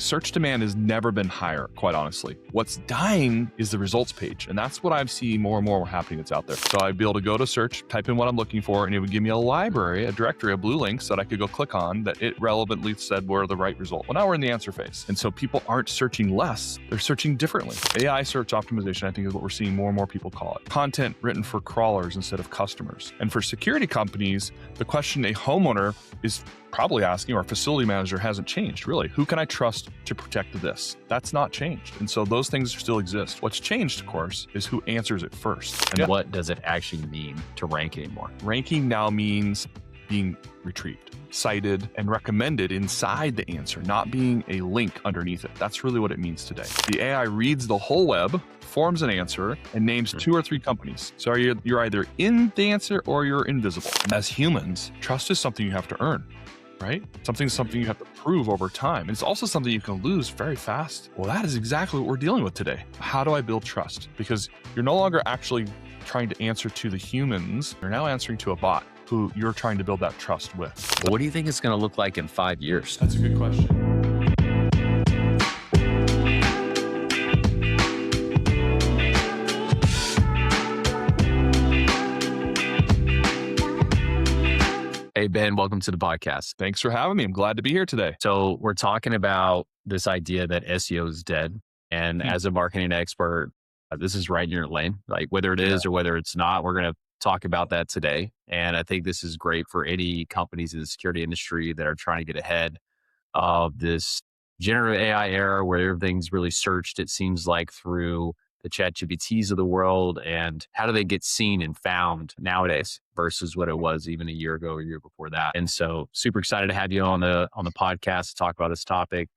Search demand has never been higher, quite honestly. What's dying is the results page. And that's what I've seen more and more happening that's out there. So I'd be able to go to search, type in what I'm looking for, and it would give me a library, a directory of blue links that I could go click on that it relevantly said were the right result. Well, now we're in the answer phase. And so people aren't searching less, they're searching differently. AI search optimization, I think, is what we're seeing more and more people call it. Content written for crawlers instead of customers. And for security companies, the question a homeowner is probably asking, or a facility manager, hasn't changed, really. Who can I trust to protect this? That's not changed. And so those things still exist. What's changed, of course, is who answers it first. And what does it actually mean to rank anymore? Ranking now means being retrieved, cited, and recommended inside the answer, not being a link underneath it. That's really what it means today. The AI reads the whole web, forms an answer, and names 2 or 3 companies. So you're either in the answer or you're invisible. As humans, trust is something you have to earn, right? Something you have to prove over time. And it's also something you can lose very fast. Well, that is exactly what we're dealing with today. How do I build trust? Because you're no longer actually trying to answer to the humans. You're now answering to a bot who you're trying to build that trust with. What do you think it's going to look like in 5 years? That's a good question. Hey, Ben, welcome to the podcast. Thanks for having me. I'm glad to be here today. So we're talking about this idea that SEO is dead. And as a marketing expert, this is right in your lane, like whether it is or whether it's not, we're going to talk about that today. And I think this is great for any companies in the security industry that are trying to get ahead of this generative AI era where everything's really searched, it seems like, through the ChatGPTs of the world. And how do they get seen and found nowadays versus what it was even a year ago or a year before that? And so super excited to have you on the podcast to talk about this topic.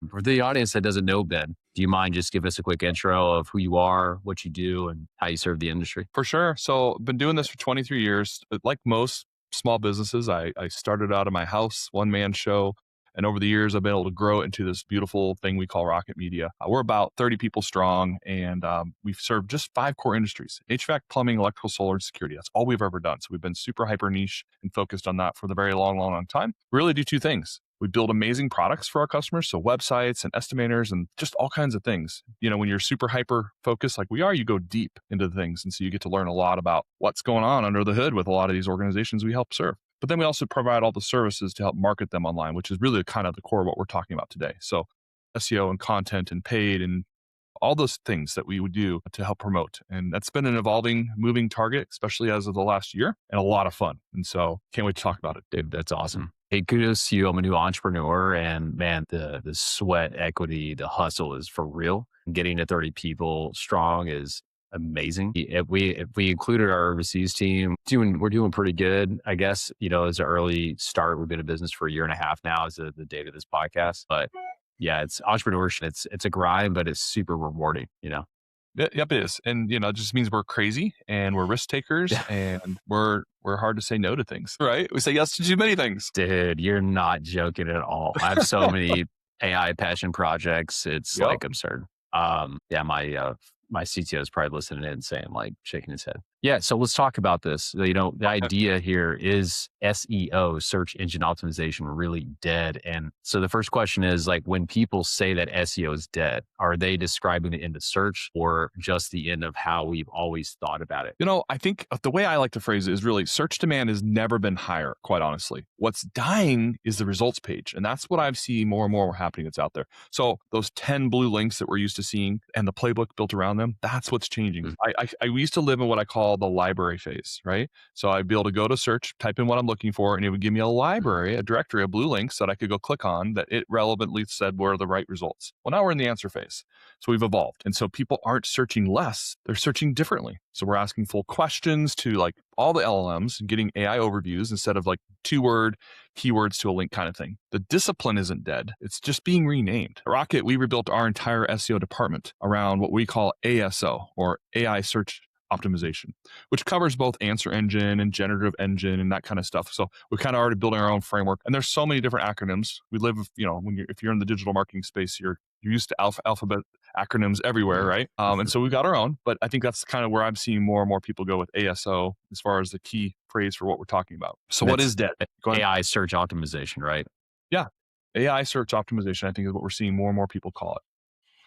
For the audience that doesn't know Ben, do you mind just give us a quick intro of who you are, what you do, and how you serve the industry? For sure. So I've been doing this for 23 years. Like most small businesses, I started out of my house, one-man show. And over the years, I've been able to grow it into this beautiful thing we call Rocket Media. We're about 30 people strong, and we've served just 5 core industries: HVAC, plumbing, electrical, solar, and security. That's all we've ever done. So we've been super hyper niche and focused on that for the very long time. We really do 2 things. We build amazing products for our customers, so websites and estimators and just all kinds of things. You know, when you're super hyper focused like we are, you go deep into the things. And so you get to learn a lot about what's going on under the hood with a lot of these organizations we help serve. But then we also provide all the services to help market them online, which is really kind of the core of what we're talking about today. So SEO and content and paid and all those things that we would do to help promote. And that's been an evolving, moving target, especially as of the last year, and a lot of fun. And so can't wait to talk about it. Dude, that's awesome. Hey, kudos to you. I'm a new entrepreneur, and man, the sweat equity, the hustle is for real. Getting to 30 people strong is amazing. If we included our overseas team, we're doing pretty good, I guess. You know, as an early start, we've been in business for a year and a half now as the date of this podcast. But yeah, it's entrepreneurship. It's a grind, but it's super rewarding, you know? Yep, it is. And, you know, it just means we're crazy and we're risk takers and we're hard to say no to things, right? We say yes to too many things. Dude, you're not joking at all. I have so many AI passion projects. It's like absurd. My CTO is probably listening in and saying, like, shaking his head. Yeah. So let's talk about this. You know, the idea here is SEO, search engine optimization, really dead. And so the first question is, like, when people say that SEO is dead, are they describing the end of search or just the end of how we've always thought about it? You know, I think the way I like to phrase it is really search demand has never been higher, quite honestly. What's dying is the results page. And that's what I've seen more and more happening that's out there. So those 10 blue links that we're used to seeing and the playbook built around them, that's what's changing. I used to live in what I call the library phase, right? So I'd be able to go to search, type in what I'm looking for, and it would give me a library, a directory of blue links that I could go click on that it relevantly said were the right results. Well, now we're in the answer phase. So we've evolved. And so people aren't searching less, they're searching differently. So we're asking full questions to like all the LLMs and getting AI overviews instead of like 2-word keywords to a link kind of thing. The discipline isn't dead. It's just being renamed. At Rocket, we rebuilt our entire SEO department around what we call ASO, or AI search optimization, which covers both answer engine and generative engine and that kind of stuff. So we're kind of already building our own framework. And there's so many different acronyms. We live, you know, if you're in the digital marketing space, you're used to alphabet acronyms everywhere, right? And so we've got our own, but I think that's kind of where I'm seeing more and more people go with ASO as far as the key phrase for what we're talking about. So what is dead? AI search optimization, right? Yeah. AI search optimization, I think, is what we're seeing more and more people call it.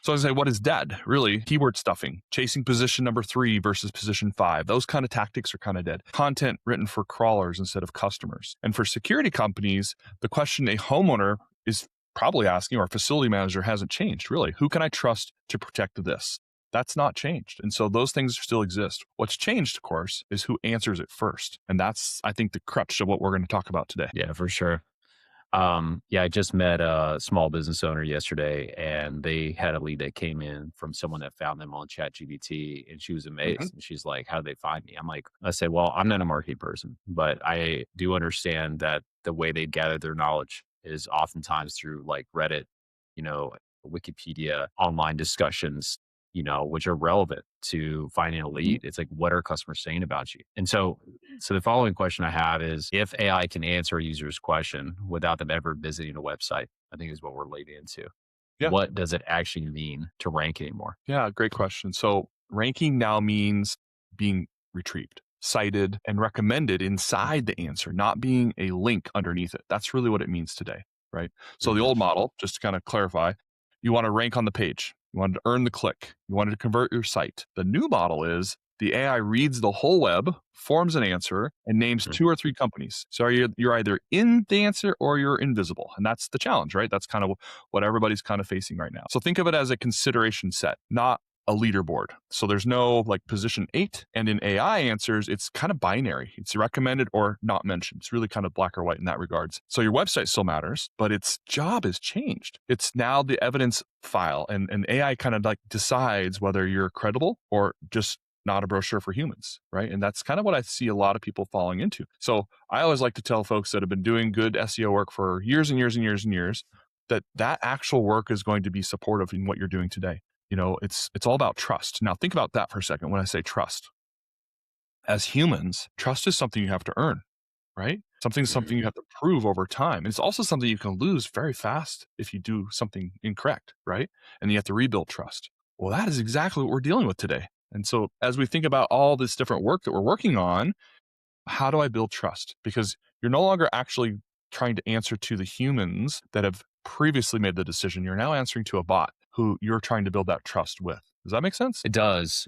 So I say, what is dead? Really, keyword stuffing, chasing position number 3 versus position 5. Those kind of tactics are kind of dead. Content written for crawlers instead of customers. And for security companies, the question a homeowner is probably asking, or a facility manager, hasn't changed, really. Who can I trust to protect this? That's not changed. And so those things still exist. What's changed, of course, is who answers it first. And that's, I think, the crutch of what we're going to talk about today. Yeah, for sure. Yeah, I just met a small business owner yesterday, and they had a lead that came in from someone that found them on ChatGPT, and she was Mhm. amazed. And she's like, "How did they find me?" I said, "Well, I'm not a marketing person, but I do understand that the way they gather their knowledge is oftentimes through like Reddit, you know, Wikipedia, online discussions, which are relevant to finding a Mhm. lead. It's like, what are customers saying about you?" And so the following question I have is, if AI can answer a user's question without them ever visiting a website, I think is what we're leading into. Yeah. What does it actually mean to rank anymore? Yeah, great question. So ranking now means being retrieved, cited, and recommended inside the answer, not being a link underneath it. That's really what it means today, right? So the Mhm. old model, just to kind of clarify, you want to rank on the page. You wanted to earn the click. You wanted to convert your site. The new model is the AI reads the whole web, forms an answer, and names Mhm. 2 or 3 companies. So you're either in the answer or you're invisible. And that's the challenge, right? That's kind of what everybody's kind of facing right now. So think of it as a consideration set, not a leaderboard. So there's no like position 8. And in AI answers, it's kind of binary. It's recommended or not mentioned. It's really kind of black or white in that regards. So your website still matters, but its job has changed. It's now the evidence file, and AI kind of like decides whether you're credible or just not a brochure for humans, right? And that's kind of what I see a lot of people falling into. So I always like to tell folks that have been doing good SEO work for years and years and years and years that that actual work is going to be supportive in what you're doing today. It's all about trust. Now think about that for a second when I say trust. As humans, trust is something you have to earn, right? Something you Mhm. have to prove over time. It's also something you can lose very fast if you do something incorrect, right? And you have to rebuild trust. Well, that is exactly what we're dealing with today. And so as we think about all this different work that we're working on, how do I build trust? Because you're no longer actually trying to answer to the humans that have previously made the decision. You're now answering to a bot who you're trying to build that trust with. Does that make sense? It does.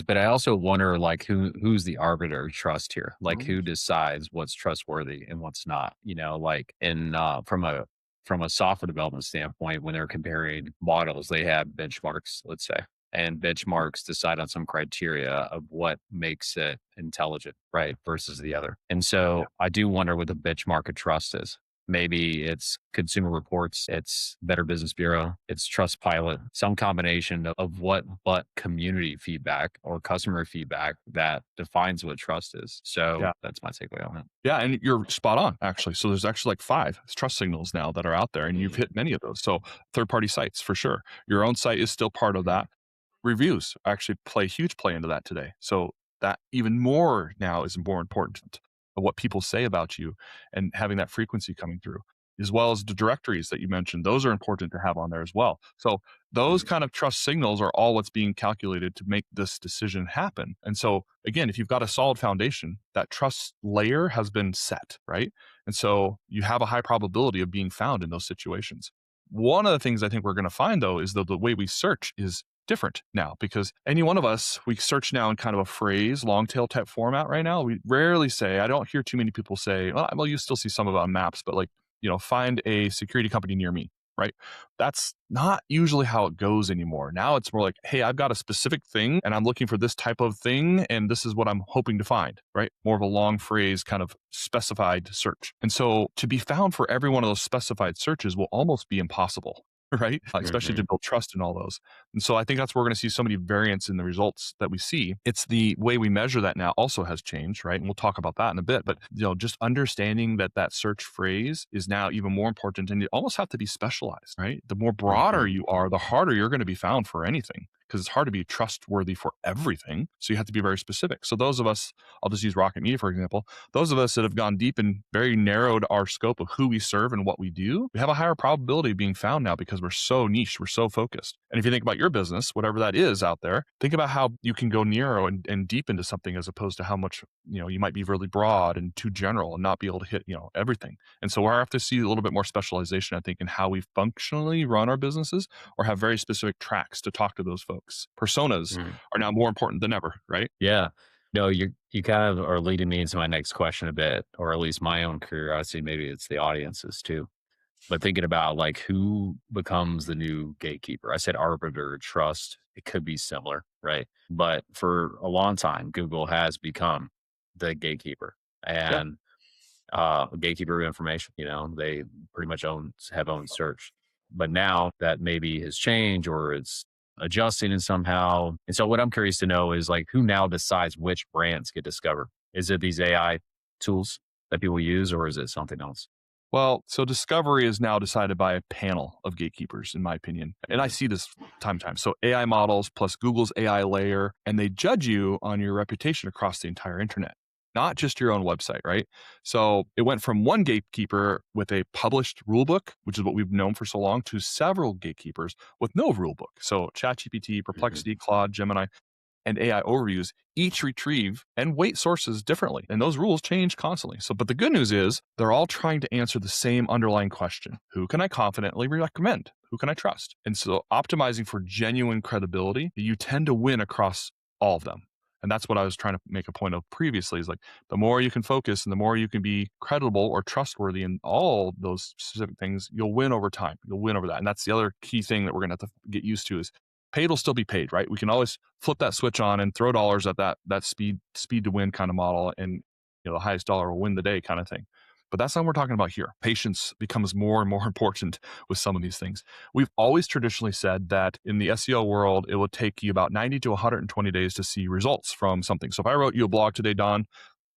But I also wonder, like, who's the arbiter of trust here? Like, Mhm. who decides what's trustworthy and what's not? Like from a software development standpoint, when they're comparing models, they have benchmarks, let's say, and benchmarks decide on some criteria of what makes it intelligent, right, versus the other. And Yeah. so I do wonder what the benchmark of trust is. Maybe it's Consumer Reports, it's Better Business Bureau, it's Trustpilot, some combination of what but community feedback or customer feedback that defines what trust is. So Yeah. that's my takeaway on it. Yeah. And you're spot on, actually. So there's actually like 5 trust signals now that are out there, and you've hit many of those. So third party sites for sure. Your own site is still part of that. Reviews actually play a huge play into that today. So that even more now is more important of what people say about you and having that frequency coming through, as well as the directories that you mentioned. Those are important to have on there as well. So those Mhm. kind of trust signals are all what's being calculated to make this decision happen. And so again, if you've got a solid foundation, that trust layer has been set, right? And so you have a high probability of being found in those situations. One of the things I think we're going to find though is that the way we search is different now, because any one of us, we search now in kind of a phrase, long tail type format right now. We rarely say, I don't hear too many people say, well, you still see some of it on maps, but like, find a security company near me, right? That's not usually how it goes anymore. Now it's more like, hey, I've got a specific thing and I'm looking for this type of thing and this is what I'm hoping to find, right? More of a long phrase kind of specified search. And so to be found for every one of those specified searches will almost be impossible. Right? Especially to Mhm. build trust in all those. And so I think that's where we're going to see so many variants in the results that we see. It's the way we measure that now also has changed, right? And we'll talk about that in a bit. But just understanding that that search phrase is now even more important, and you almost have to be specialized, right? The more broader Mhm. you are, the harder you're going to be found for anything. because it's hard to be trustworthy for everything. So you have to be very specific. So those of us, I'll just use Rocket Media, for example, those of us that have gone deep and very narrowed our scope of who we serve and what we do, we have a higher probability of being found now because we're so niche, we're so focused. And if you think about your business, whatever that is out there, think about how you can go narrow and deep into something as opposed to how much, you might be really broad and too general and not be able to hit, everything. And so we have to see a little bit more specialization, I think, in how we functionally run our businesses or have very specific tracks to talk to those folks. Personas Mm. are now more important than ever, right? Yeah. No, you kind of are leading me into my next question a bit, or at least my own curiosity. Maybe it's the audience's too. But thinking about like who becomes the new gatekeeper. I said arbiter, trust. It could be similar, right? But for a long time, Google has become the gatekeeper Yeah. and gatekeeper of information. They pretty much have owned search. But now that maybe has changed or it's adjusting in somehow. And so what I'm curious to know is like who now decides which brands get discovered? Is it these AI tools that people use or is it something else? Well, so discovery is now decided by a panel of gatekeepers, in my opinion. And I Mhm. see this time to time. So AI models plus Google's AI layer, and they judge you on your reputation across the entire internet, not just your own website, right? So it went from one gatekeeper with a published rule book, which is what we've known for so long, to several gatekeepers with no rule book. So ChatGPT, Mhm. Perplexity, Claude, Gemini, and AI overviews each retrieve and weight sources differently. And those rules change constantly. So, but the good news is they're all trying to answer the same underlying question. Who can I confidently recommend? Who can I trust? And so optimizing for genuine credibility, you tend to win across all of them. And that's what I was trying to make a point of previously is like the more you can focus and the more you can be credible or trustworthy in all those specific things, you'll win over time. You'll win over that. And that's the other key thing that we're going to have to get used to is paid will still be paid, right? We can always flip that switch on and throw dollars at that speed to win kind of model, and the highest dollar will win the day kind of thing. But that's not what we're talking about here. Patience becomes more and more important with some of these things. We've always traditionally said that in the SEO world, it will take you about 90 to 120 days to see results from something. So if I wrote you a blog today, Don,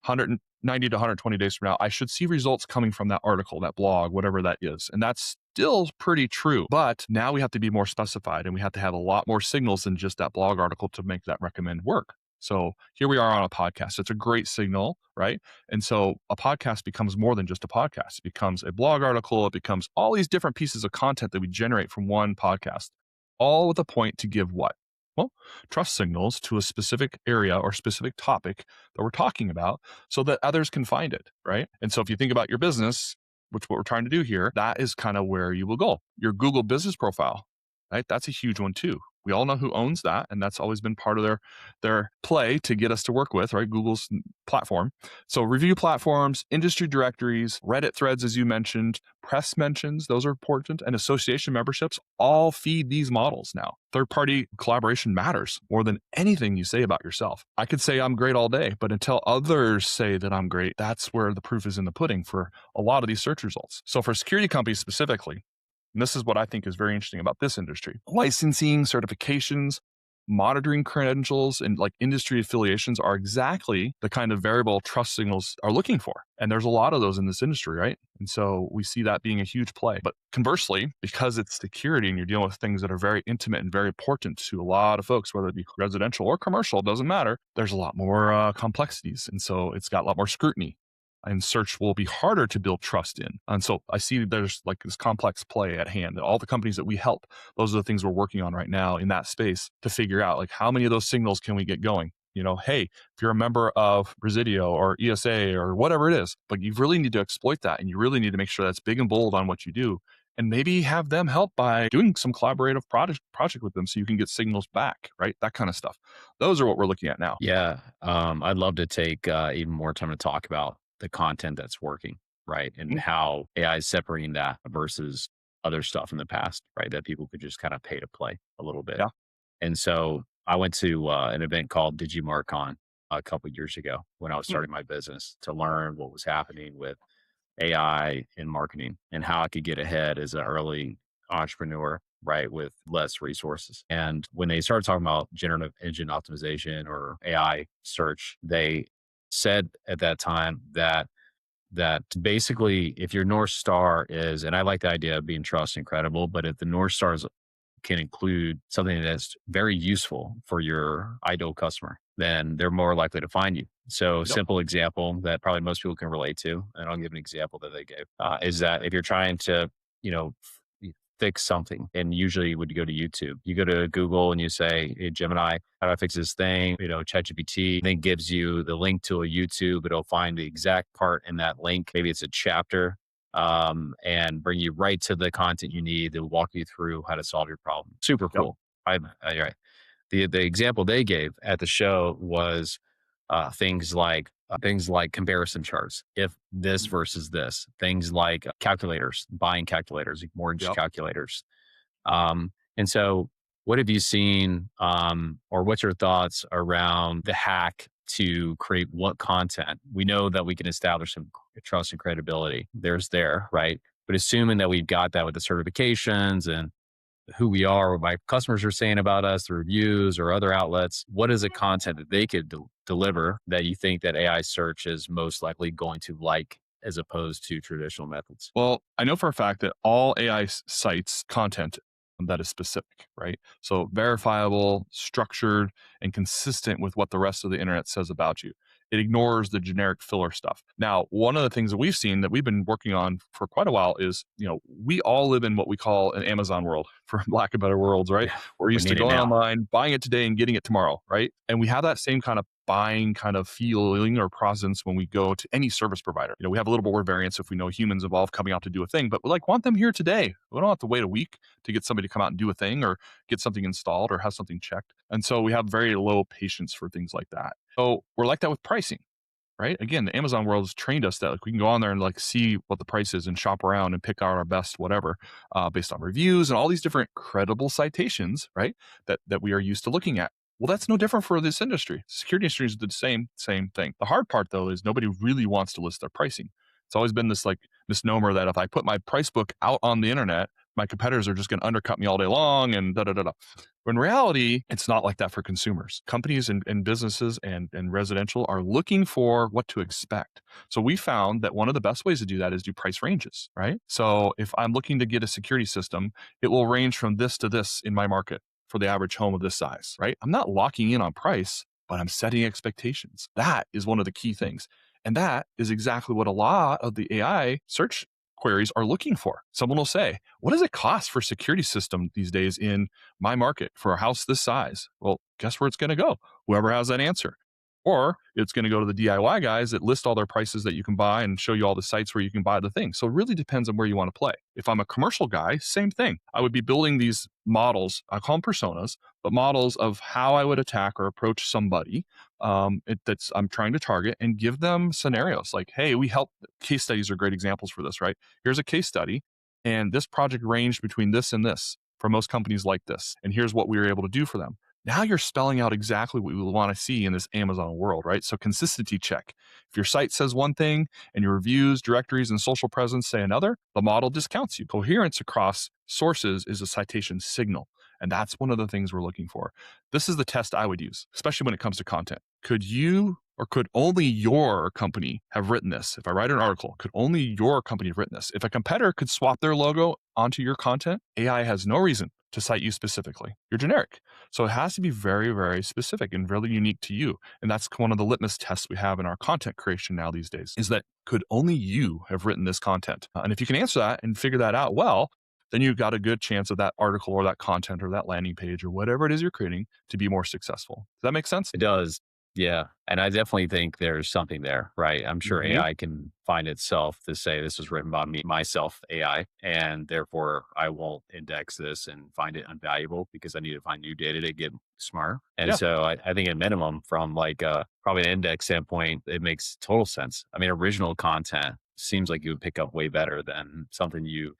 190 to 120 days from now, I should see results coming from that article, that blog, whatever that is. And that's still pretty true. But now we have to be more specified and we have to have a lot more signals than just that blog article to make that recommend work. So here we are on a podcast. It's a great signal, right? And so a podcast becomes more than just a podcast. It becomes a blog article. It becomes all these different pieces of content that we generate from one podcast, all with a point to give what? Well, trust signals to a specific area or specific topic that we're talking about so that others can find it, right? And so if you think about your business, which what we're trying to do here, that is kind of where you will go. Your Google business profile, right? That's a huge one too. We all know who owns that, and that's always been part of their play to get us to work with, right? Google's platform. So review platforms, industry directories, Reddit threads, as you mentioned, press mentions, those are important, and association memberships all feed these models now. Third-party collaboration matters more than anything you say about yourself. I could say I'm great all day, but until others say that I'm great, that's where the proof is in the pudding for a lot of these search results. So for security companies specifically, and this is what I think is very interesting about this industry. Licensing, certifications, monitoring credentials, and like industry affiliations are exactly the kind of variable trust signals are looking for. And there's a lot of those in this industry, right? And so we see that being a huge play. But conversely, because it's security and you're dealing with things that are very intimate and very important to a lot of folks, whether it be residential or commercial, it doesn't matter. There's a lot more complexities. And so it's got a lot more scrutiny, and search will be harder to build trust in. And so I see there's like this complex play at hand. All the companies that we help, those are the things we're working on right now in that space to figure out like how many of those signals can we get going? Hey, if you're a member of Presidio or ESA or whatever it is, but you really need to exploit that and you really need to make sure that's big and bold on what you do. And maybe have them help by doing some collaborative project with them so you can get signals back, right? That kind of stuff. Those are what we're looking at now. Yeah. I'd love to take even more time to talk about the content that's working, right? And Mhm. how AI is separating that versus other stuff in the past, right? That people could just kind of pay to play a little bit. Yeah. And so I went to an event called DigiMarCon a couple years ago when I was Mm. starting my business to learn what was happening with AI in marketing and how I could get ahead as an early entrepreneur, right, with less resources. And when they started talking about generative engine optimization or AI search, they said at that time that basically if your North Star is, and I like the idea of being trust and credible, but if the North Star is can include something that's very useful for your ideal customer, then they're more likely to find you. So, Yep. simple example that probably most people can relate to, and I'll give an example that they gave, is that if you're trying to, you know, fix something, and usually would go to YouTube, you go to Google and you say, "Hey, Gemini, how do I fix this thing?" ChatGPT then gives you the link to a YouTube. It'll find the exact part in that link. Maybe it's a chapter, and bring you right to the content you need to walk you through how to solve your problem. Super Yep. cool. Right. The example they gave at the show was things like comparison charts. If this Mm. versus this, things like calculators, buying calculators, like mortgage Yep. calculators. And so, what have you seen, or what's your thoughts around the hack to create what content? We know that we can establish some trust and credibility. Right? But assuming that we've got that with the certifications and who we are, what my customers are saying about us, the reviews or other outlets, what is the content that they could deliver that you think that AI search is most likely going to like as opposed to traditional methods? Well, I know for a fact that all AI cites content that is specific, right? So verifiable, structured, and consistent with what the rest of the internet says about you. It ignores the generic filler stuff. Now, one of the things that we've seen that we've been working on for quite a while is, we all live in what we call an Amazon world, for lack of better worlds, right? Yeah, We're we used to need it going now. online, buying it today and getting it tomorrow, right? And we have that same kind of buying kind of feeling or presence when we go to any service provider. We have a little bit more variance if we know humans involved coming out to do a thing, but we want them here today. We don't have to wait a week to get somebody to come out and do a thing or get something installed or have something checked. And so we have very low patience for things like that. So we're like that with pricing, right? Again, the Amazon world has trained us that we can go on there and see what the price is and shop around and pick out our best whatever, based on reviews and all these different credible citations, right? That we are used to looking at. Well, that's no different for this industry. Security industry is the same thing. The hard part though is nobody really wants to list their pricing. It's always been this misnomer that if I put my price book out on the internet, my competitors are just going to undercut me all day long and da da da da. But in reality, it's not like that for consumers. Companies and businesses and residential are looking for what to expect. So we found that one of the best ways to do that is do price ranges, right? So if I'm looking to get a security system, it will range from this to this in my market for the average home of this size, right? I'm not locking in on price, but I'm setting expectations. That is one of the key things. And that is exactly what a lot of the AI search queries are looking for. Someone will say, what does it cost for a security system these days in my market for a house this size? Well, guess where it's going to go? Whoever has that answer. Or it's going to go to the DIY guys that list all their prices that you can buy and show you all the sites where you can buy the thing. So it really depends on where you want to play. If I'm a commercial guy, same thing. I would be building these models, I call them personas, but models of how I would attack or approach somebody that's I'm trying to target and give them scenarios like, hey, we help. Case studies are great examples for this, right? Here's a case study, and this project ranged between this and this for most companies like this. And here's what we were able to do for them. Now you're spelling out exactly what we will want to see in this Amazon world, right? So consistency check. If your site says one thing and your reviews, directories, and social presence say another, the model discounts you. Coherence across sources is a citation signal. And that's one of the things we're looking for. This is the test I would use, especially when it comes to content. Could you or could only your company have written this? If I write an article, could only your company have written this? If a competitor could swap their logo onto your content, AI has no reason to cite you specifically. You're generic. So it has to be very, very specific and really unique to you. And that's one of the litmus tests we have in our content creation now these days is that could only you have written this content? And if you can answer that and figure that out well, then you've got a good chance of that article or that content or that landing page or whatever it is you're creating to be more successful. Does that make sense? It does. Yeah. And I definitely think there's something there, right? I'm sure Mhm. AI can find itself to say this was written by me, myself, AI, and therefore I won't index this and find it unvaluable because I need to find new data to get smarter. And Yeah, so I think at minimum from probably an index standpoint, it makes total sense. I mean, original content seems like you would pick up way better than something for sure.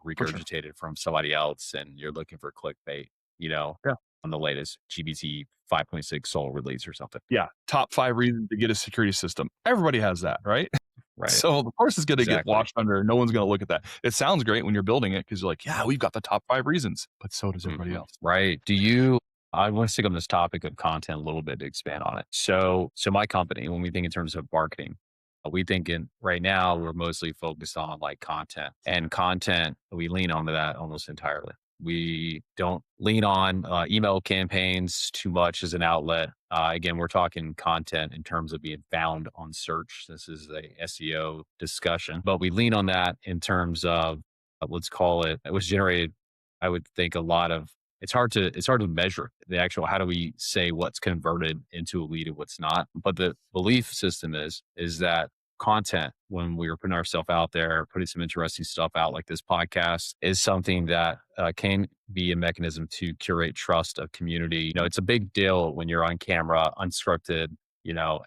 regurgitated from somebody else and you're looking for clickbait, you know, Yeah. on the latest GBT 5.6 Soul release or something. Yeah. Top 5 reasons to get a security system. Everybody has that, right? Right. So of course it's going to get Exactly. washed under. No one's going to look at that. It sounds great when you're building it because you're like, yeah, we've got the top 5 reasons, but so does everybody Mhm. else. Right. I want to stick on this topic of content a little bit to expand on it. So my company, when we think in terms of marketing, we think in right now, we're mostly focused on like content and content. We lean onto that almost entirely. We don't lean on email campaigns too much as an outlet. Again, we're talking content in terms of being found on search. This is a SEO discussion, but we lean on that in terms of let's call it. It was generated. I would think a lot of it's hard to measure the actual how do we say what's converted into a lead and what's not. But the belief system is that content when we were putting ourselves out there, putting some interesting stuff out like this podcast is something that can be a mechanism to curate trust of community. It's a big deal when you're on camera, unscripted,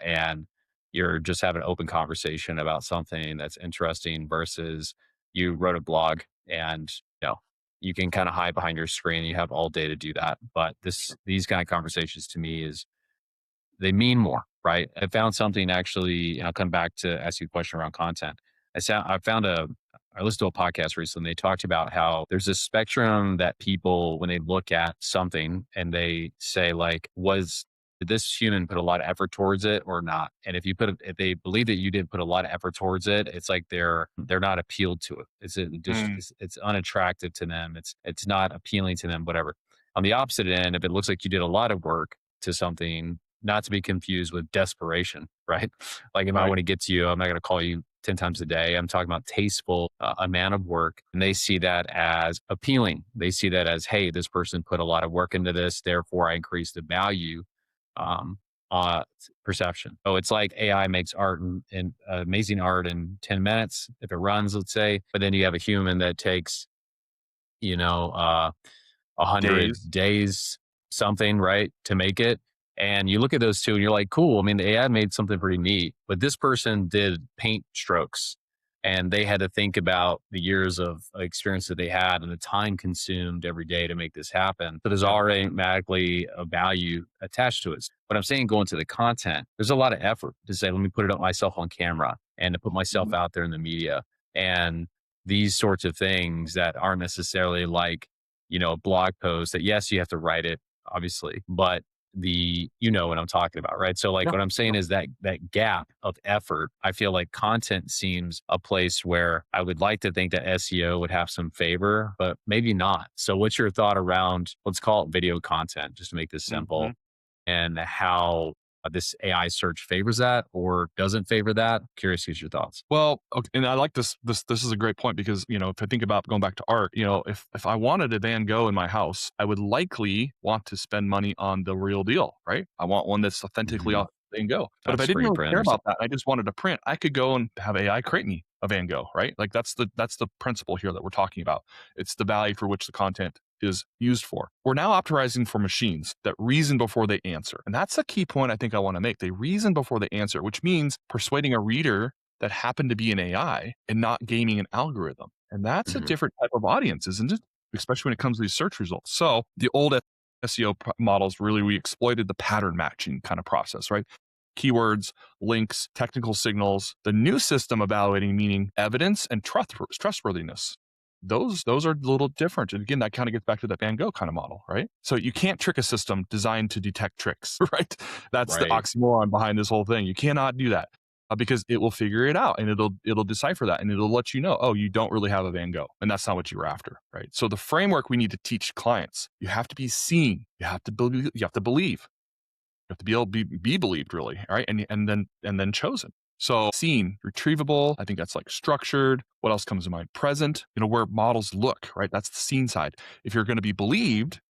and you're just having an open conversation about something that's interesting versus you wrote a blog and you can kind of hide behind your screen. You have all day to do that. But these kind of conversations to me is they mean more, right? I found something actually, and I'll come back to ask you a question around content. I listened to a podcast recently. They talked about how there's a spectrum that people, when they look at something and they say like, did this human put a lot of effort towards it or not? And if they believe that you did put a lot of effort towards it, it's like they're not appealed to it. It's unattractive to them. It's not appealing to them, whatever. On the opposite end, if it looks like you did a lot of work to something, not to be confused with desperation, right? Like if I want to get to you, I'm not going to call you 10 times a day. I'm talking about tasteful amount of work. And they see that as appealing. They see that as, hey, this person put a lot of work into this. Therefore, I increase the value um, perception. So it's like AI makes art and amazing art in 10 minutes if it runs, let's say. But then you have a human that takes, you know, 100 Days. days, something, right, to make it. And you look at those two and you're like, cool. I mean, the AI made something pretty neat, but this person did paint strokes and they had to think about the years of experience that they had and the time consumed every day to make this happen. So there's automatically a value attached to it. But I'm saying going to the content, there's a lot of effort to say, let me put it up myself on camera and to put myself out there in the media. And these sorts of things that aren't necessarily like, a blog post that, yes, you have to write it, obviously, but what I'm talking about, right? So like Yeah. what I'm saying is that gap of effort, I feel like content seems a place where I would like to think that SEO would have some favor, but maybe not. So what's your thought around, let's call it video content, just to make this simple, Mhm. and how this AI search favors that or doesn't favor that? Curious to get your thoughts. Well, okay, and I like this. This is a great point because if I think about going back to art, if I wanted a Van Gogh in my house, I would likely want to spend money on the real deal, right? I want one that's authentically Hmm. Van Gogh. But Not if I a didn't screen really print care or about something. that, I just wanted to print, I could go and have AI create me a Van Gogh, right? Like that's the principle here that we're talking about. It's the value for which the content is used for. We're now optimizing for machines that reason before they answer. And that's a key point I think I want to make. They reason before they answer, which means persuading a reader that happened to be an AI and not gaming an algorithm. And that's a Hmm. different type of audience, isn't it? Especially when it comes to these search results. So the old SEO models really, we exploited the pattern matching kind of process, right? Keywords, links, technical signals. The new system evaluating meaning, evidence, and trustworthiness. Those are a little different. And again, that kind of gets back to that Van Gogh kind of model, right? So you can't trick a system designed to detect tricks, right? That's the Right. oxymoron behind this whole thing. You cannot do that because it will figure it out and it'll decipher that and it'll let you know, oh, you don't really have a Van Gogh, and that's not what you were after, right? So the framework we need to teach clients: you have to be seen, you have to believe, you have to believe, you have to be able to be believed, really, right? And then chosen. So seen, retrievable. I think that's like structured. What else comes to mind? Present. Where models look, right? That's the seen side. If you're going to be believed,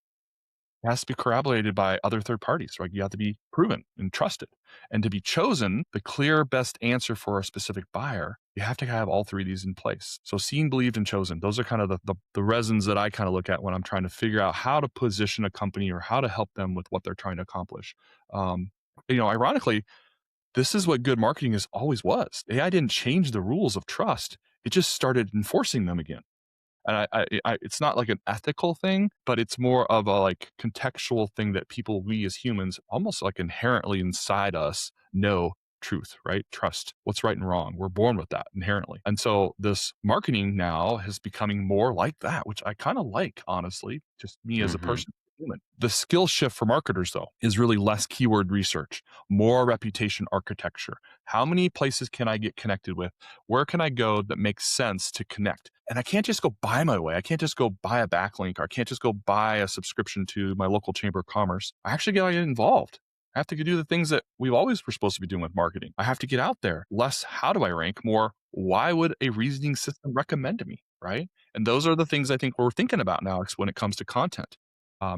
it has to be corroborated by other third parties, right? You have to be proven and trusted. And to be chosen, the clear best answer for a specific buyer, you have to have all three of these in place. So seen, believed, and chosen. Those are kind of the resins that I kind of look at when I'm trying to figure out how to position a company or how to help them with what they're trying to accomplish. Ironically, this is what good marketing has always was. AI didn't change the rules of trust. It just started enforcing them again. And it's not like an ethical thing, but it's more of a like contextual thing that we as humans, almost like inherently inside us, know truth, right? Trust what's right and wrong. We're born with that inherently. And so this marketing now is becoming more like that, which I kind of like, honestly, just me as a Hmm. person. Human. The skill shift for marketers, though, is really less keyword research, more reputation architecture. How many places can I get connected with? Where can I go that makes sense to connect? And I can't just go buy my way. I can't just go buy a backlink, or I can't just go buy a subscription to my local chamber of commerce. I actually got to get involved. I have to do the things that we've always were supposed to be doing with marketing. I have to get out there. Less, how do I rank? More, why would a reasoning system recommend to me? Right. And those are the things I think we're thinking about now when it comes to content.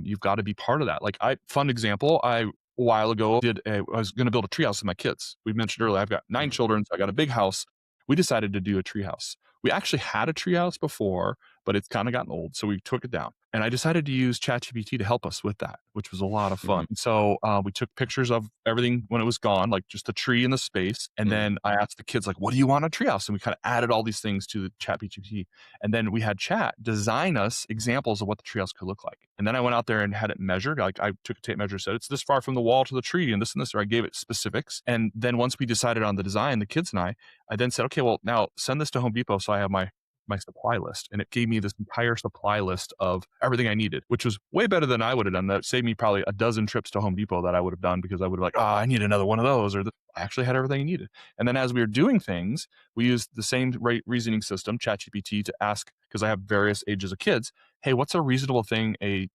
You've got to be part of that. Like, fun example, a while ago I was going to build a treehouse with my kids. We mentioned earlier, I've got 9 children, so I got a big house. We decided to do a treehouse. We actually had a treehouse before, but it's kind of gotten old, so we took it down. And I decided to use ChatGPT to help us with that, which was a lot of fun. So we took pictures of everything when it was gone, like just the tree and the space. And then I asked the kids, like, what do you want on a treehouse? And we kind of added all these things to the ChatGPT. And then we had Chat design us examples of what the treehouse could look like. And then I went out there and had it measured. Like, I took a tape measure, said it's this far from the wall to the tree and this, or I gave it specifics. And then once we decided on the design, the kids and I then said, okay, well, now send this to Home Depot so I have my supply list. And it gave me this entire supply list of everything I needed, which was way better than I would have done. That saved me probably a dozen trips to Home Depot that I would have done, because I would have like, oh, I need another one of those. I actually had everything I needed. And then as we were doing things, we used the same reasoning system, ChatGPT, to ask, because I have various ages of kids, hey, what's a reasonable thing a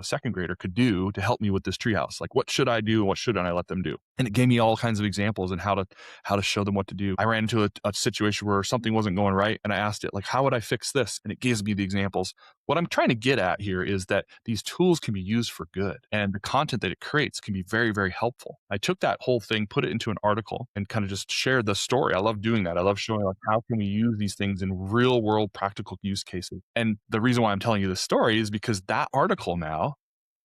second grader could do to help me with this treehouse? Like, what should I do and what shouldn't I let them do? And it gave me all kinds of examples and how to show them what to do. I ran into a situation where something wasn't going right, and I asked it, like, how would I fix this? And it gives me the examples. What I'm trying to get at here is that these tools can be used for good, and the content that it creates can be very, very helpful. I took that whole thing, put it into an article, and kind of just shared the story. I love doing that. I love showing, like, how can we use these things in real world practical use cases. And the reason why I'm telling you this story is because that article now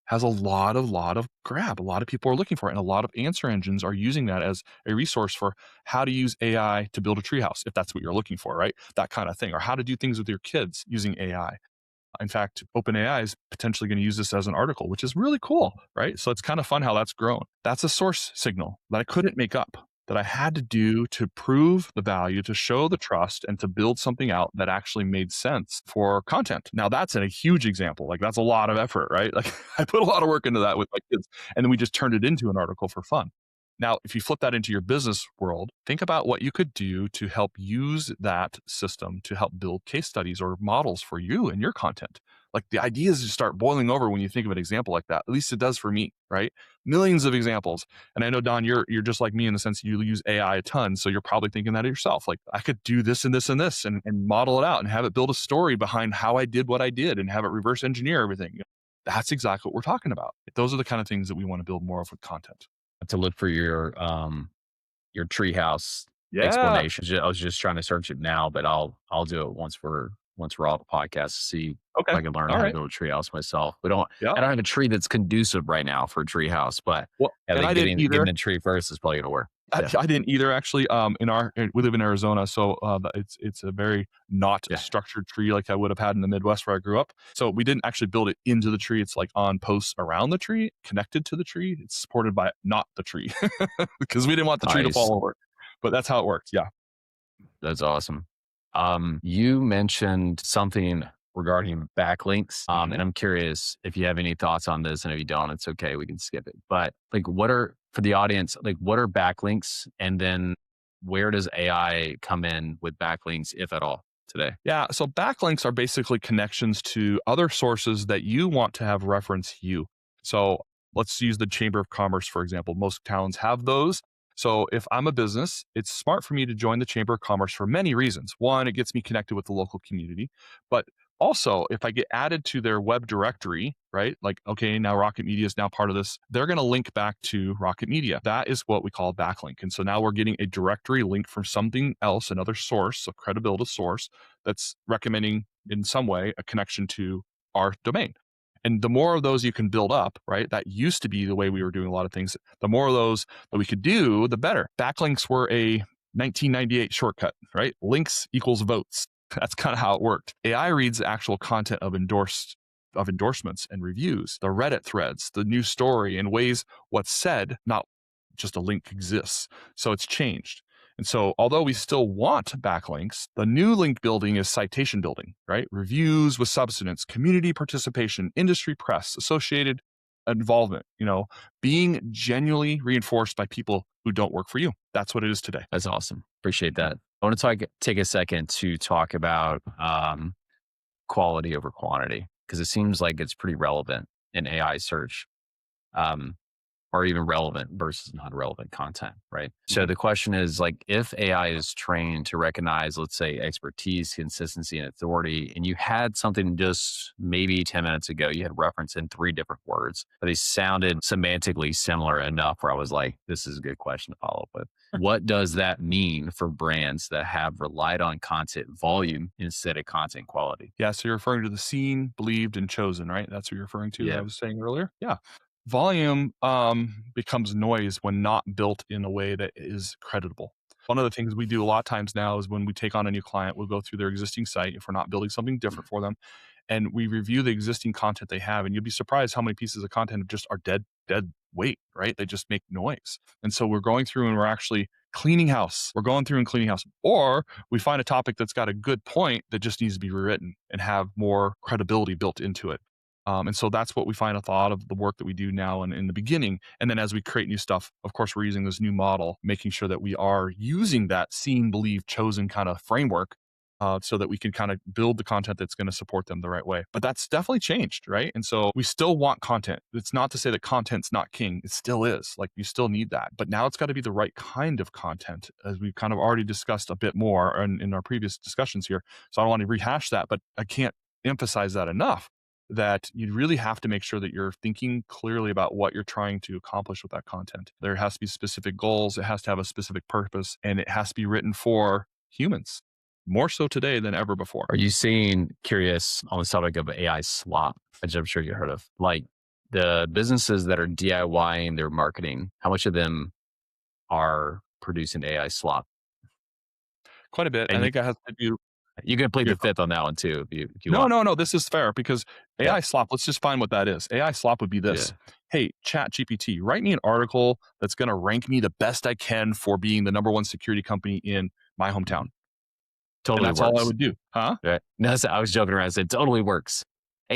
has a lot of grab. A lot of people are looking for it, and a lot of answer engines are using that as a resource for how to use AI to build a treehouse, if that's what you're looking for, right? That kind of thing, or how to do things with your kids using AI. In fact, OpenAI is potentially going to use this as an article, which is really cool, right? So it's kind of fun how that's grown. That's a source signal that I couldn't make up, that I had to do to prove the value, to show the trust, and to build something out that actually made sense for content. Now, that's a huge example. Like, that's a lot of effort, right? Like, I put a lot of work into that with my kids, and then we just turned it into an article for fun. Now, if you flip that into your business world, think about what you could do to help use that system to help build case studies or models for you and your content. Like, the ideas just start boiling over when you think of an example like that. At least it does for me, right? Millions of examples. And I know, Don, you're just like me in the sense that you use AI a ton. So you're probably thinking that of yourself. Like, I could do this and this and this and model it out and have it build a story behind how I did what I did and have it reverse engineer everything. That's exactly what we're talking about. Those are the kind of things that we want to build more of with content. To look for your treehouse Yeah. explanation. I was just trying to search it now, but I'll do it once we're off the podcast to see if Okay. I can learn All how to right. build a treehouse myself. Yeah. I don't have a tree that's conducive right now for a treehouse, but Well, I and think I didn't getting either. the tree first is probably gonna work. Yeah. I didn't either, actually. We live in Arizona, so it's a very not Yeah. structured tree like I would have had in the Midwest where I grew up. So we didn't actually build it into the tree. It's like on posts around the tree, connected to the tree. It's supported by not the tree because we didn't want the tree to Nice. fall over. But that's how it worked. Yeah. That's awesome. You mentioned something regarding backlinks, and I'm curious if you have any thoughts on this, and if you don't, it's okay. We can skip it. But like, for the audience, like, what are backlinks? And then where does AI come in with backlinks, if at all, today? Yeah. So backlinks are basically connections to other sources that you want to have reference you. So let's use the Chamber of Commerce, for example. Most towns have those. So if I'm a business, it's smart for me to join the Chamber of Commerce for many reasons. One, it gets me connected with the local community. But also, if I get added to their web directory, right? Like, okay, now Rocket Media is now part of this. They're going to link back to Rocket Media. That is what we call a backlink. And so now we're getting a directory link from something else, another source, a credibility source that's recommending in some way a connection to our domain. And the more of those you can build up, right? That used to be the way we were doing a lot of things. The more of those that we could do, the better. Backlinks were a 1998 shortcut, right? Links equals votes. That's kind of how it worked. AI reads the actual content of endorsements and reviews, the Reddit threads, the news story, and weighs what's said, not just a link exists. So it's changed. And so, although we still want backlinks, the new link building is citation building, right? Reviews with substance, community participation, industry press, associated involvement, being genuinely reinforced by people who don't work for you. That's what it is today. That's awesome. Appreciate that. I want to take a second to talk about quality over quantity because it seems like it's pretty relevant in AI search. Um, or even relevant versus non-relevant content, right? So Mhm. the question is like, if AI is trained to recognize, let's say, expertise, consistency, and authority, and you had something just maybe 10 minutes ago, you had reference in 3 different words, but they sounded semantically similar enough where I was like, this is a good question to follow up with. What does that mean for brands that have relied on content volume instead of content quality? Yeah, so you're referring to the seen, believed, and chosen, right? That's what you're referring to that I Yeah. was saying earlier? Yeah. Volume becomes noise when not built in a way that is creditable. One of the things we do a lot of times now is when we take on a new client, we'll go through their existing site if we're not building something different for them, and we review the existing content they have, and you'll be surprised how many pieces of content just are dead weight, right? They just make noise. And so we're going through and we're actually cleaning house. We're going through and cleaning house. Or we find a topic that's got a good point that just needs to be rewritten and have more credibility built into it. And so that's what we find a lot of the work that we do now and in the beginning. And then as we create new stuff, of course, we're using this new model, making sure that we are using that seen, believe, chosen kind of framework so that we can kind of build the content that's going to support them the right way. But that's definitely changed, right? And so we still want content. It's not to say that content's not king. It still is. Like you still need that. But now it's got to be the right kind of content, as we've kind of already discussed a bit more in our previous discussions here. So I don't want to rehash that, but I can't emphasize that enough that you really have to make sure that you're thinking clearly about what you're trying to accomplish with that content. There has to be specific goals, it has to have a specific purpose, and it has to be written for humans more so today than ever before. Are you seeing, curious on the topic of AI slop, which I'm sure you heard of, like the businesses that are DIYing their marketing, how much of them are producing AI slop? Quite a bit. I And think it has to do. you can plead Yeah. the fifth on that one too, if you No, want. no, no. This is fair because Yeah. AI slop, let's just find what that is. AI slop would be this. Yeah. Hey, Chat GPT, write me an article that's going to rank me the best I can for being the number one security company in my hometown. Mhm. And Totally that's all I works. would do. Huh? Right. No, I was joking around. I said totally works.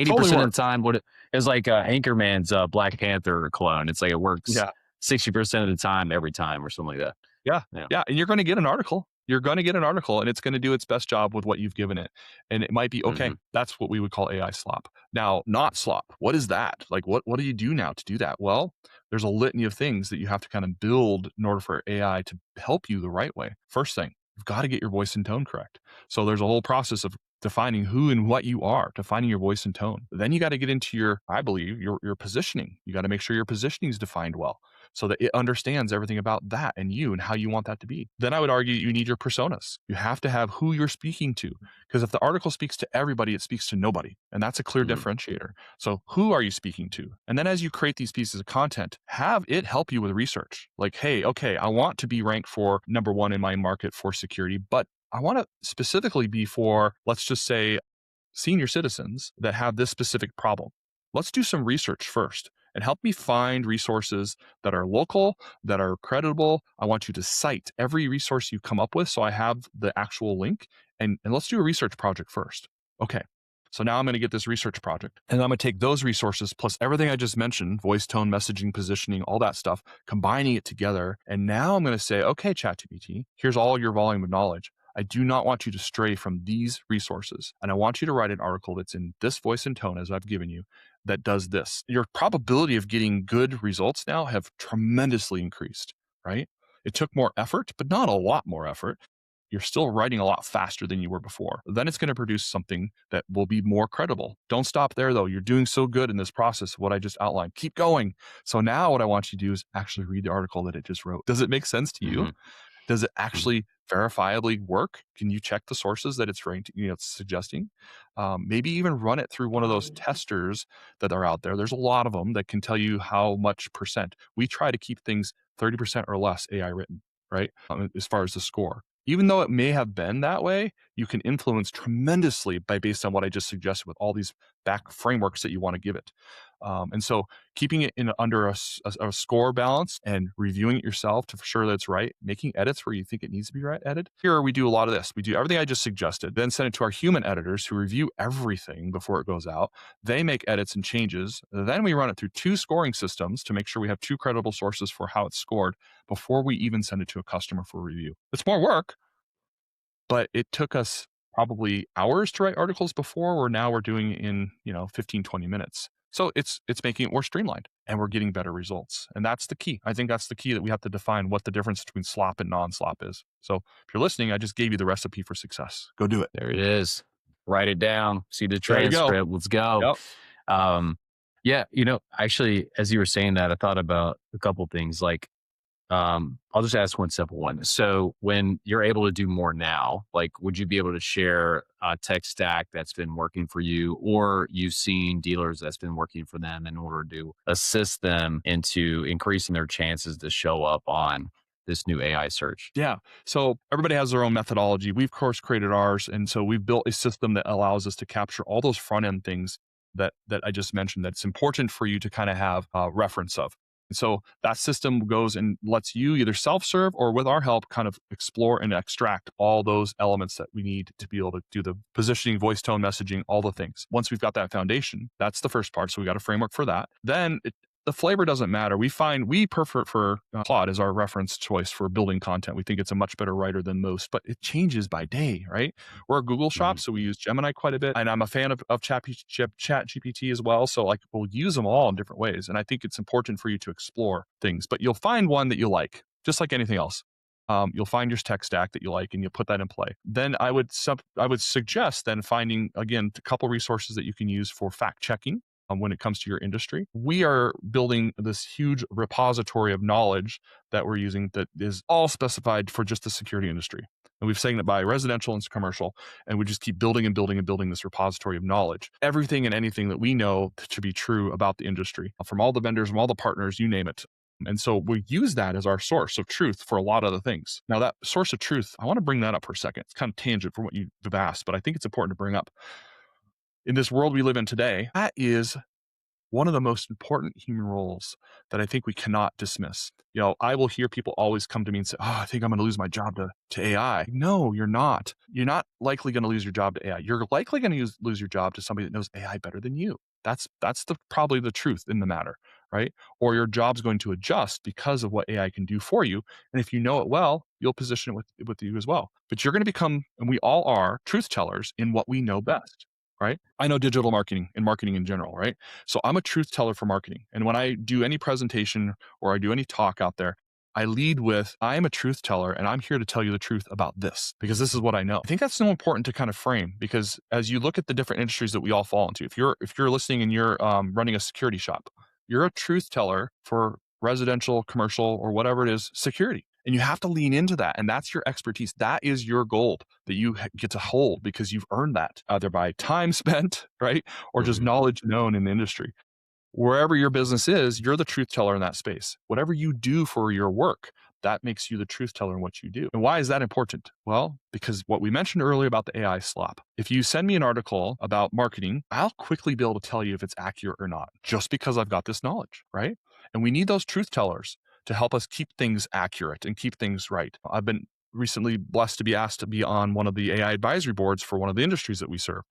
Totally 80% of the works. time, it's like Anchorman's Black Panther clone. It's like it works Yeah. 60% of the time, every time, or something like that. Yeah. Yeah. Yeah. And you're going to get an article. You're going to get an article and it's going to do its best job with what you've given it. And it might be okay. Hmm. That's what we would call AI slop. Now, not slop. What is that? Like, what do you do now to do that? Well, there's a litany of things that you have to kind of build in order for AI to help you the right way. First thing, you've got to get your voice and tone correct. So there's a whole process of defining who and what you are, defining your voice and tone. Then you got to get into I believe, your positioning. You got to make sure your positioning is defined well so that it understands everything about that and you and how you want that to be. Then I would argue you need your personas. You have to have who you're speaking to because if the article speaks to everybody, it speaks to nobody. And that's a clear Hmm. differentiator. So who are you speaking to? And then as you create these pieces of content, have it help you with research. Like, hey, okay, I want to be ranked for number one in my market for security, but I want to specifically be for, let's just say, senior citizens that have this specific problem. Let's do some research first and help me find resources that are local, that are credible. I want you to cite every resource you come up with so I have the actual link. And let's do a research project first. Okay. So now I'm going to get this research project and I'm going to take those resources plus everything I just mentioned, voice, tone, messaging, positioning, all that stuff, combining it together. And now I'm going to say, okay, ChatGPT, here's all your volume of knowledge. I do not want you to stray from these resources. And I want you to write an article that's in this voice and tone as I've given you that does this. Your probability of getting good results now have tremendously increased, right? It took more effort, but not a lot more effort. You're still writing a lot faster than you were before. Then it's going to produce something that will be more credible. Don't stop there though. You're doing so good in this process, what I just outlined. Keep going. So now what I want you to do is actually read the article that it just wrote. Does it make sense to you? Hmm. Does it Hmm. actually verifiably work? Can you check the sources that it's ranked, it's suggesting? Maybe even run it through one of those testers that are out there. There's a lot of them that can tell you how much percent. We try to keep things 30% or less AI written, right? As far as the score. Even though it may have been that way, you can influence tremendously by based on what I just suggested with all these back frameworks that you want to give it. And so keeping it in under a score balance and reviewing it yourself to for sure that it's right, making edits where you think it needs to be right edited. Here we do a lot of this. We do everything I just suggested, then send it to our human editors who review everything before it goes out. They make edits and changes. Then we run it through 2 scoring systems to make sure we have 2 credible sources for how it's scored before we even send it to a customer for review. It's more work, but it took us probably hours to write articles before, where now we're doing it in, 15, 20 minutes. So it's making it more streamlined and we're getting better results. And that's the key. I think that's the key, that we have to define what the difference between slop and non-slop is. So if you're listening, I just gave you the recipe for success. Go do it. There it is. Write it down. See the There you go. transcript. Let's go. Yep. Um, yeah, actually, as you were saying that, I thought about a couple things. Like, I'll just ask one simple one. So, when you're able to do more now, like, would you be able to share a tech stack that's been working for you, or you've seen dealers that's been working for them in order to assist them into increasing their chances to show up on this new AI search? Yeah. So everybody has their own methodology. We've, of course, created ours. And so we've built a system that allows us to capture all those front end things that I just mentioned, that's important for you to kind of have a reference of. And so that system goes and lets you either self-serve or with our help kind of explore and extract all those elements that we need to be able to do the positioning, voice tone, messaging, all the things. Once we've got that foundation, that's the first part. So we got a framework for that. Then the flavor doesn't matter. We prefer for Claude as our reference choice for building content. We think it's a much better writer than most, but it changes by day, right? We're a Google shop, Mhm. so we use Gemini quite a bit, and I'm a fan of Chat GPT as well. So like we'll use them all in different ways, and I think it's important for you to explore things. But you'll find one that you like, just like anything else. You'll find your tech stack that you like, and you put that in play. Then I would suggest then finding again a couple resources that you can use for fact checking when it comes to your industry. We are building this huge repository of knowledge that we're using that is all specified for just the security industry. And we've segmented by residential and commercial, and we just keep building and building and building this repository of knowledge. Everything and anything that we know to be true about the industry, from all the vendors, from all the partners, you name it. And so we use that as our source of truth for a lot of the things. Now, that source of truth, I want to bring that up for a second. It's kind of tangent from what you've asked, but I think it's important to bring up. In this world we live in today, that is one of the most important human roles that I think we cannot dismiss. I will hear people always come to me and say, "Oh, I think I'm going to lose my job to AI." No, you're not. You're not likely going to lose your job to AI. You're likely going to lose your job to somebody that knows AI better than you. That's probably the truth in the matter, right? Or your job's going to adjust because of what AI can do for you. And if you know it well, you'll position it with you as well. But you're going to become, and we all are, truth tellers in what we know best, right? I know digital marketing and marketing in general, right? So I'm a truth teller for marketing. And when I do any presentation or I do any talk out there, I lead with, I am a truth teller and I'm here to tell you the truth about this because this is what I know. I think that's so important to kind of frame, because as you look at the different industries that we all fall into, if you're listening and you're running a security shop, you're a truth teller for residential, commercial, or whatever it is, security. And you have to lean into that. And that's your expertise. That is your gold that you get to hold because you've earned that either by time spent, right? Or just Mhm. knowledge known in the industry. Wherever your business is, you're the truth teller in that space. Whatever you do for your work, that makes you the truth teller in what you do. And why is that important? Well, because what we mentioned earlier about the AI slop. If you send me an article about marketing, I'll quickly be able to tell you if it's accurate or not, just because I've got this knowledge, right? And we need those truth tellers to help us keep things accurate and keep things right. I've been recently blessed to be asked to be on one of the AI advisory boards for one of the industries that we serve.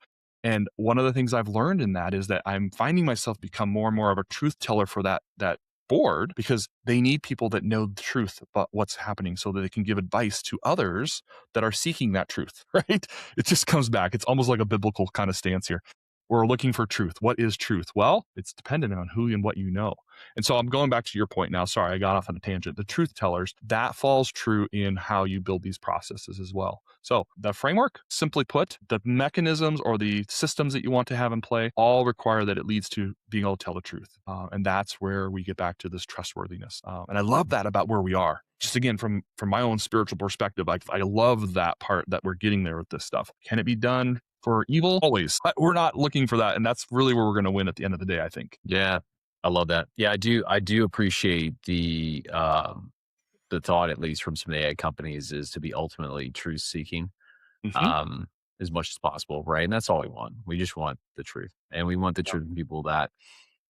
And one of the things I've learned in that is that I'm finding myself become more and more of a truth teller for that board, because they need people that know the truth about what's happening so that they can give advice to others that are seeking that truth, right? It just comes back. It's almost like a biblical kind of stance here. We're looking for truth. What is truth? Well, it's dependent on who and what you know. And so I'm going back to your point now. Sorry, I got off on a tangent. The truth tellers, that falls true in how you build these processes as well. So the framework, simply put, the mechanisms or the systems that you want to have in play all require that it leads to being able to tell the truth. And that's where we get back to this trustworthiness. And I love that about where we are. Just again, from my own spiritual perspective, I love that part that we're getting there with this stuff. Can it be done for evil? Always. We're not looking for that. And that's really where we're going to win at the end of the day, I think. Yeah, I love that. Yeah, I do appreciate the thought, at least from some AI companies, is to be ultimately truth seeking, Hmm. um, as much as possible, right? And that's all we want. We just want the truth, and we want the Yep. truth from people that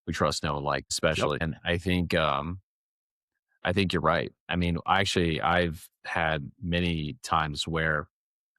we trust, know, and like, Yep. especially. And I think you're right. I mean, actually, I've had many times where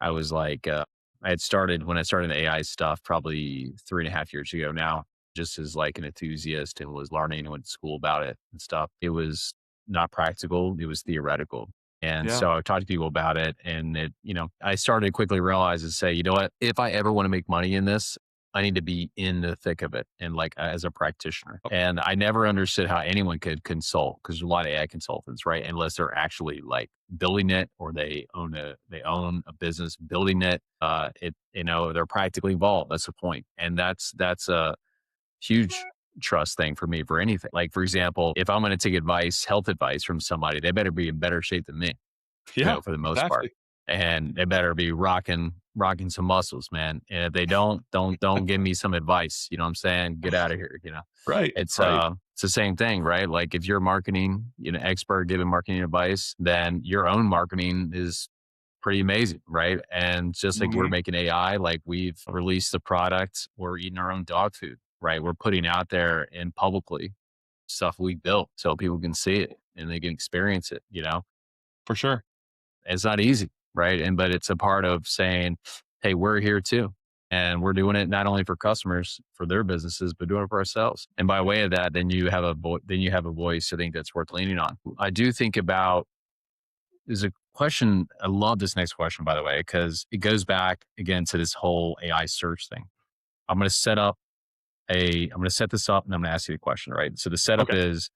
I was like, I had started when I started the AI stuff probably 3.5 years ago now, just as like an enthusiast, and was learning and went to school about it and stuff. It was not practical, it was theoretical. And Yeah. so I talked to people about it, and I started to quickly realize and say, you know what, if I ever want to make money in this, I need to be in the thick of it and like as a practitioner. And I never understood how anyone could consult because there's a lot of AI consultants, right? Unless they're actually like building it or they own a business building it. They're practically involved. That's the point. And that's a huge trust thing for me for anything. Like for example, if I'm going to take health advice from somebody, they better be in better shape than me, Yeah. for the most part. Exactly. And they better be rocking some muscles, man. And if they don't give me some advice. You know what I'm saying? Get out of here. Right. It's Right. it's the same thing, right? Like if you're a marketing, expert giving marketing advice, then your own marketing is pretty amazing, right? And just like we're Hmm. making AI, like we've released the product, we're eating our own dog food, right? We're putting out there and publicly stuff we built so people can see it and they can experience it. For sure. It's not easy, right? But it's a part of saying, hey, we're here too. And we're doing it not only for customers, for their businesses, but doing it for ourselves. And by way of that, then you have a voice I think that's worth leaning on. I do think about there's a question. I love this next question, by the way, because it goes back again to this whole AI search thing. I'm going to set this up and I'm going to ask you the question, right? So the setup Okay. is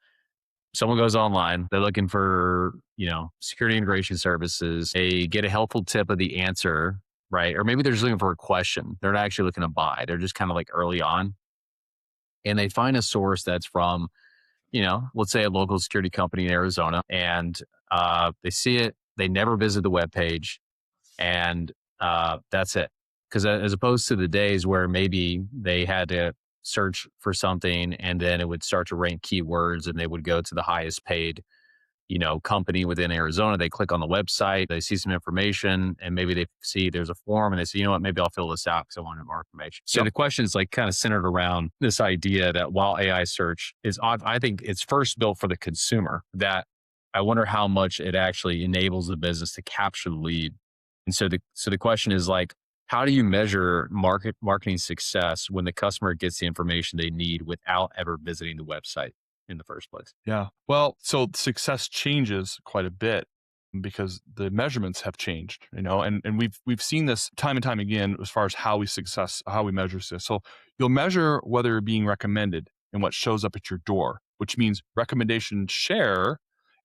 someone goes online, they're looking for, security integration services. They get a helpful tip of the answer, right? Or maybe they're just looking for a question. They're not actually looking to buy. They're just kind of like early on. And they find a source that's from, let's say a local security company in Arizona. And they see it. They never visit the web page. And that's it. Because as opposed to the days where maybe they had to search for something and then it would start to rank keywords and they would go to the highest paid company within Arizona. They click on the website, they see some information, and maybe they see there's a form and they say, you know what, maybe I'll fill this out because I want more information. So Yep. the question is like kind of centered around this idea that while AI search is, I think it's first built for the consumer, that I wonder how much it actually enables the business to capture the lead. And so the question is like, how do you measure marketing success when the customer gets the information they need without ever visiting the website in the first place? Yeah. Well, so success changes quite a bit because the measurements have changed, and we've seen this time and time again as far as how we measure success. So you'll measure whether you're being recommended and what shows up at your door, which means recommendation share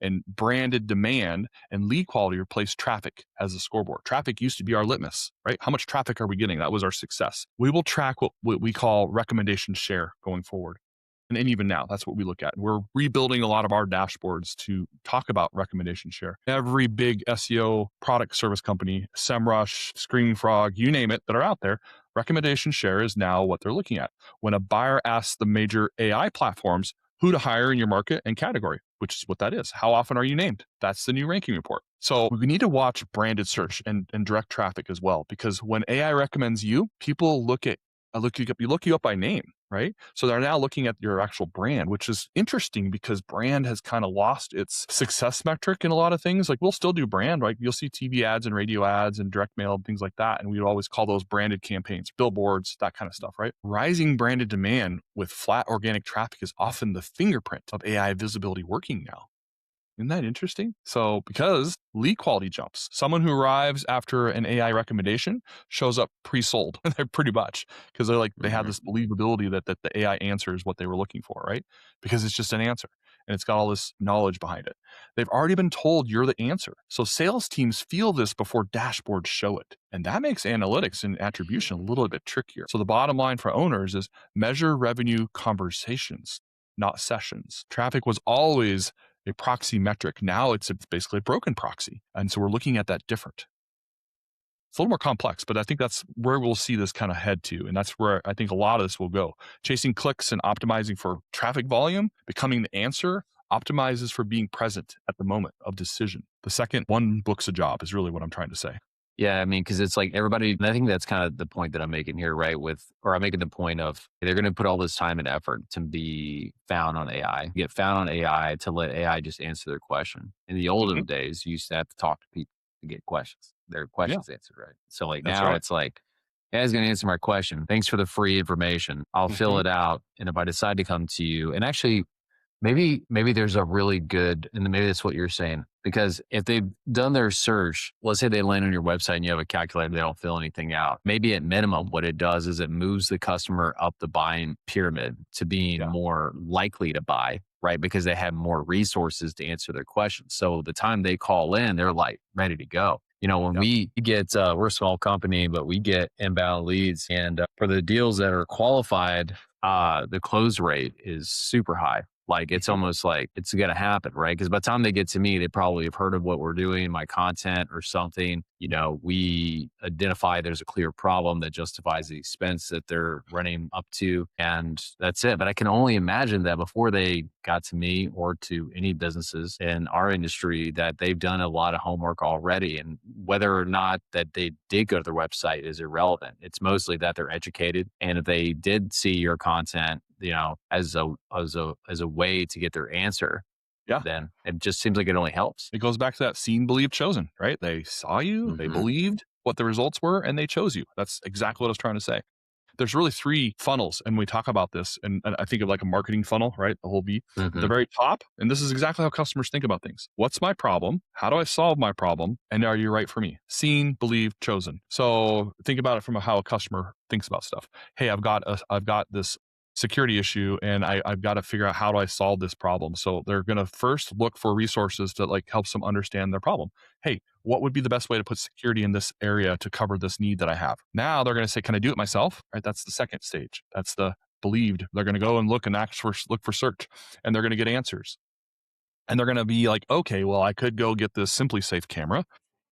and branded demand and lead quality replace traffic as a scoreboard. Traffic used to be our litmus, right? How much traffic are we getting? That was our success. We will track what we call recommendation share going forward. And even now, that's what we look at. We're rebuilding a lot of our dashboards to talk about recommendation share. Every big SEO product service company, SEMrush, Screaming Frog, you name it, that are out there, recommendation share is now what they're looking at. When a buyer asks the major AI platforms who to hire in your market and category, which is what that is. How often are you named? That's the new ranking report. So we need to watch branded search and direct traffic as well, because when AI recommends you, people look you up by name, right? So they're now looking at your actual brand, which is interesting because brand has kind of lost its success metric in a lot of things. Like we'll still do brand, right? You'll see TV ads and radio ads and direct mail and things like that. And we would always call those branded campaigns, billboards, that kind of stuff, right? Rising branded demand with flat organic traffic is often the fingerprint of AI visibility working now. Isn't that interesting? So, because lead quality jumps, someone who arrives after an AI recommendation shows up pre-sold. They're pretty much because they have Mhm. this believability that the AI answer is what they were looking for, right? Because it's just an answer and it's got all this knowledge behind it. They've already been told you're the answer. So sales teams feel this before dashboards show it. And that makes analytics and attribution a little bit trickier. So the bottom line for owners is measure revenue conversations, not sessions. Traffic was always a proxy metric. Now it's basically a broken proxy. And so we're looking at that different. It's a little more complex, but I think that's where we'll see this kind of head to. And that's where I think a lot of this will go. Chasing clicks and optimizing for traffic volume, becoming the answer, optimizes for being present at the moment of decision. The second one books a job is really what I'm trying to say. Yeah, I mean, because it's like everybody, and I think that's kind of the point that I'm making here, right? Or I'm making the point of they're going to put all this time and effort to be found on AI, get found on AI to let AI just answer their question. In the Hmm. olden days, you used to have to talk to people to get their Yeah, questions answered, right? So like that's now right. it's like, AI's going to answer my question. Thanks for the free information. I'll fill Hmm. it out. And if I decide to come to you, and actually, maybe there's a really good, and maybe that's what you're saying. Because if they've done their search, let's say they land on your website and you have a calculator, they don't fill anything out. Maybe at minimum, what it does is it moves the customer up the buying pyramid to being Yeah. more likely to buy, right? Because they have more resources to answer their questions. So the time they call in, they're like ready to go. When Yep. we get, we're a small company, but we get inbound leads. And for the deals that are qualified, the close rate is super high. Like it's Mhm. almost like it's going to happen, right? Because by the time they get to me, they probably have heard of what we're doing, my content or something. We identify there's a clear problem that justifies the expense that they're running up to, and that's it. But I can only imagine that before they got to me or to any businesses in our industry, that they've done a lot of homework already. And whether or not that they did go to their website is irrelevant. It's mostly that they're educated, and if they did see your content, as a way to get their answer, Yeah. then it just seems like it only helps. It goes back to that seen, believed, chosen, right? They saw you, they Hmm. believed what the results were, and they chose you. That's exactly what I was trying to say. There's really three funnels, and we talk about this, and I think of like a marketing funnel, right? The whole V. At the Hmm. very top, and this is exactly how customers think about things. What's my problem? How do I solve my problem? And are you right for me? Seen, believed, chosen. So think about it from how a customer thinks about stuff. Hey, I've got this security issue, and I've got to figure out how do I solve this problem. So they're going to first look for resources that like helps them understand their problem. Hey, what would be the best way to put security in this area to cover this need that I have? Now they're going to say, can I do it myself? Right. That's the second stage. That's the believed. They're going to go and look for search, and they're going to get answers. And they're going to be like, okay, well, I could go get this Simply Safe camera,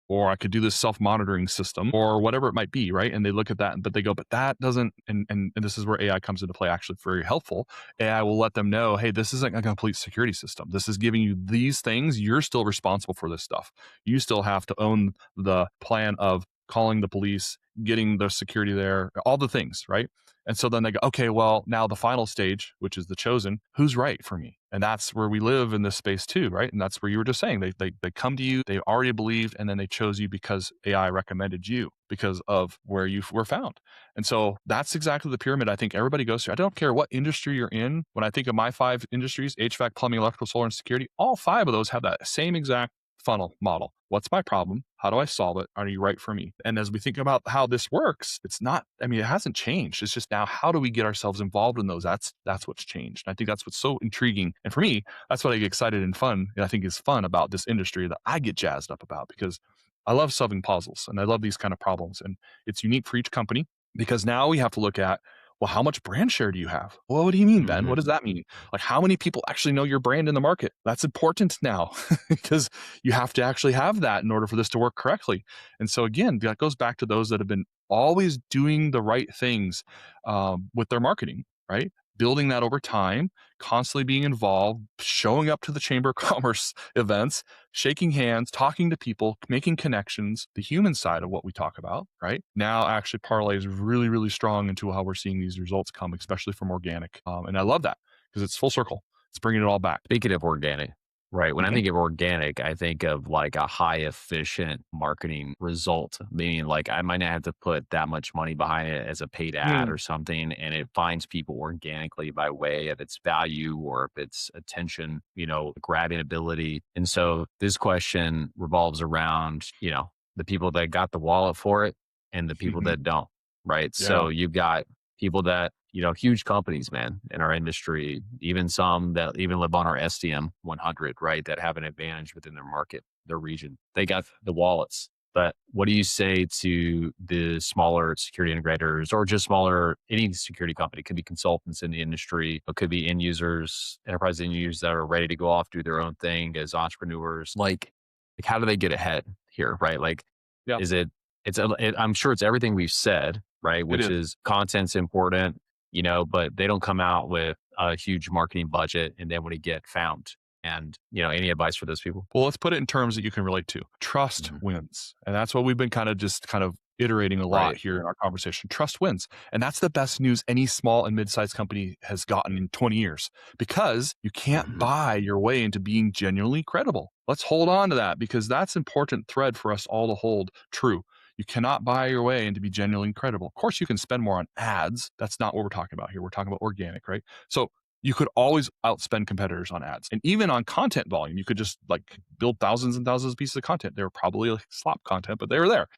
or I could do this self-monitoring system, or whatever it might be, right? And they look at that, but they go, but that doesn't, and this is where AI comes into play, actually very helpful. AI will let them know, hey, this isn't a complete security system. This is giving you these things. You're still responsible for this stuff. You still have to own the plan of calling the police, getting the security there, all the things, right? And so then they go, okay, well, now the final stage, which is the chosen, who's right for me? And that's where we live in this space too, right? And that's where you were just saying they come to you, they already believed, and then they chose you because AI recommended you because of where you were found. And so that's exactly the pyramid I think everybody goes through. I don't care what industry you're in. When I think of my five industries, HVAC, plumbing, electrical, solar, and security, all five of those have that same exact funnel model. What's my problem? How do I solve it? Are you right for me? And as we think about how this works, it's not, I mean, it hasn't changed. It's just now how do we get ourselves involved in those? That's what's changed. And I think that's what's so intriguing. And for me, that's what I get excited and fun. And I think is fun about this industry that I get jazzed up about because I love solving puzzles and I love these kind of problems. And it's unique for each company because now we have to look at, well, how much brand share do you have? Well, what do you mean, Ben? What Hmm. does that mean? Like, how many people actually know your brand in the market? That's important now because you have to actually have that in order for this to work correctly. And so, again, that goes back to those that have been always doing the right things with their marketing, right? Building that over time, constantly being involved, showing up to the Chamber of Commerce events, shaking hands, talking to people, making connections, the human side of what we talk about, right? Now actually parlays really, really strong into how we're seeing these results come, especially from organic. And I love that because it's full circle. It's bringing it all back. Speaking of organic, right? When I Mhm. think of organic, I think of like a high efficient marketing result, meaning like I might not have to put that much money behind it as a paid ad Mm. or something, and it finds people organically by way of its value or if its attention, grabbing ability. And so this question revolves around, the people that got the wallet for it and the people Mhm. that don't, right? Yeah. So you've got people that, huge companies, man, in our industry, even some that even live on our SDM 100, right, that have an advantage within their market, their region. They got the wallets. But what do you say to the smaller security integrators or just smaller, any security company? It could be consultants in the industry, it could be end users, enterprise end users that are ready to go off, do their own thing as entrepreneurs. Like how do they get ahead here, right? Like, Yeah. is it, I'm sure it's everything we've said, right? It Which is. is content's important, but they don't come out with a huge marketing budget and then when to get found. And, any advice for those people? Well, let's put it in terms that you can relate to. Trust Mhm. wins. And that's what we've been kind of iterating a lot Right. here in our conversation. Trust wins. And that's the best news any small and mid-sized company has gotten in 20 years because you can't Mhm. buy your way into being genuinely credible. Let's hold on to that because that's important thread for us all to hold true. You cannot buy your way into be genuinely credible. Of course, you can spend more on ads. That's not what we're talking about here. We're talking about organic, right? So you could always outspend competitors on ads. And even on content volume, you could just like build thousands and thousands of pieces of content. They were probably like slop content, but they were there.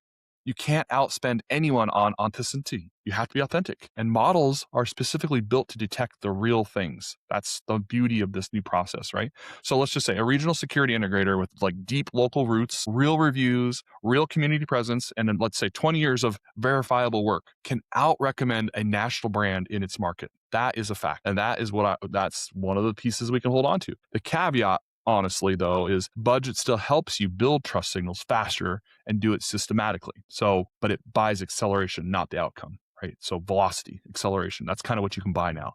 You can't outspend anyone on authenticity. You have to be authentic. And models are specifically built to detect the real things. That's the beauty of this new process, right? So let's just say a regional security integrator with like deep local roots, real reviews, real community presence, and then let's say 20 years of verifiable work can out recommend a national brand in its market. That is a fact. And that is that's one of the pieces we can hold on to. The caveat, honestly, though, is budget still helps you build trust signals faster and do it systematically. So, but it buys acceleration, not the outcome, right? So velocity, acceleration, that's kind of what you can buy now.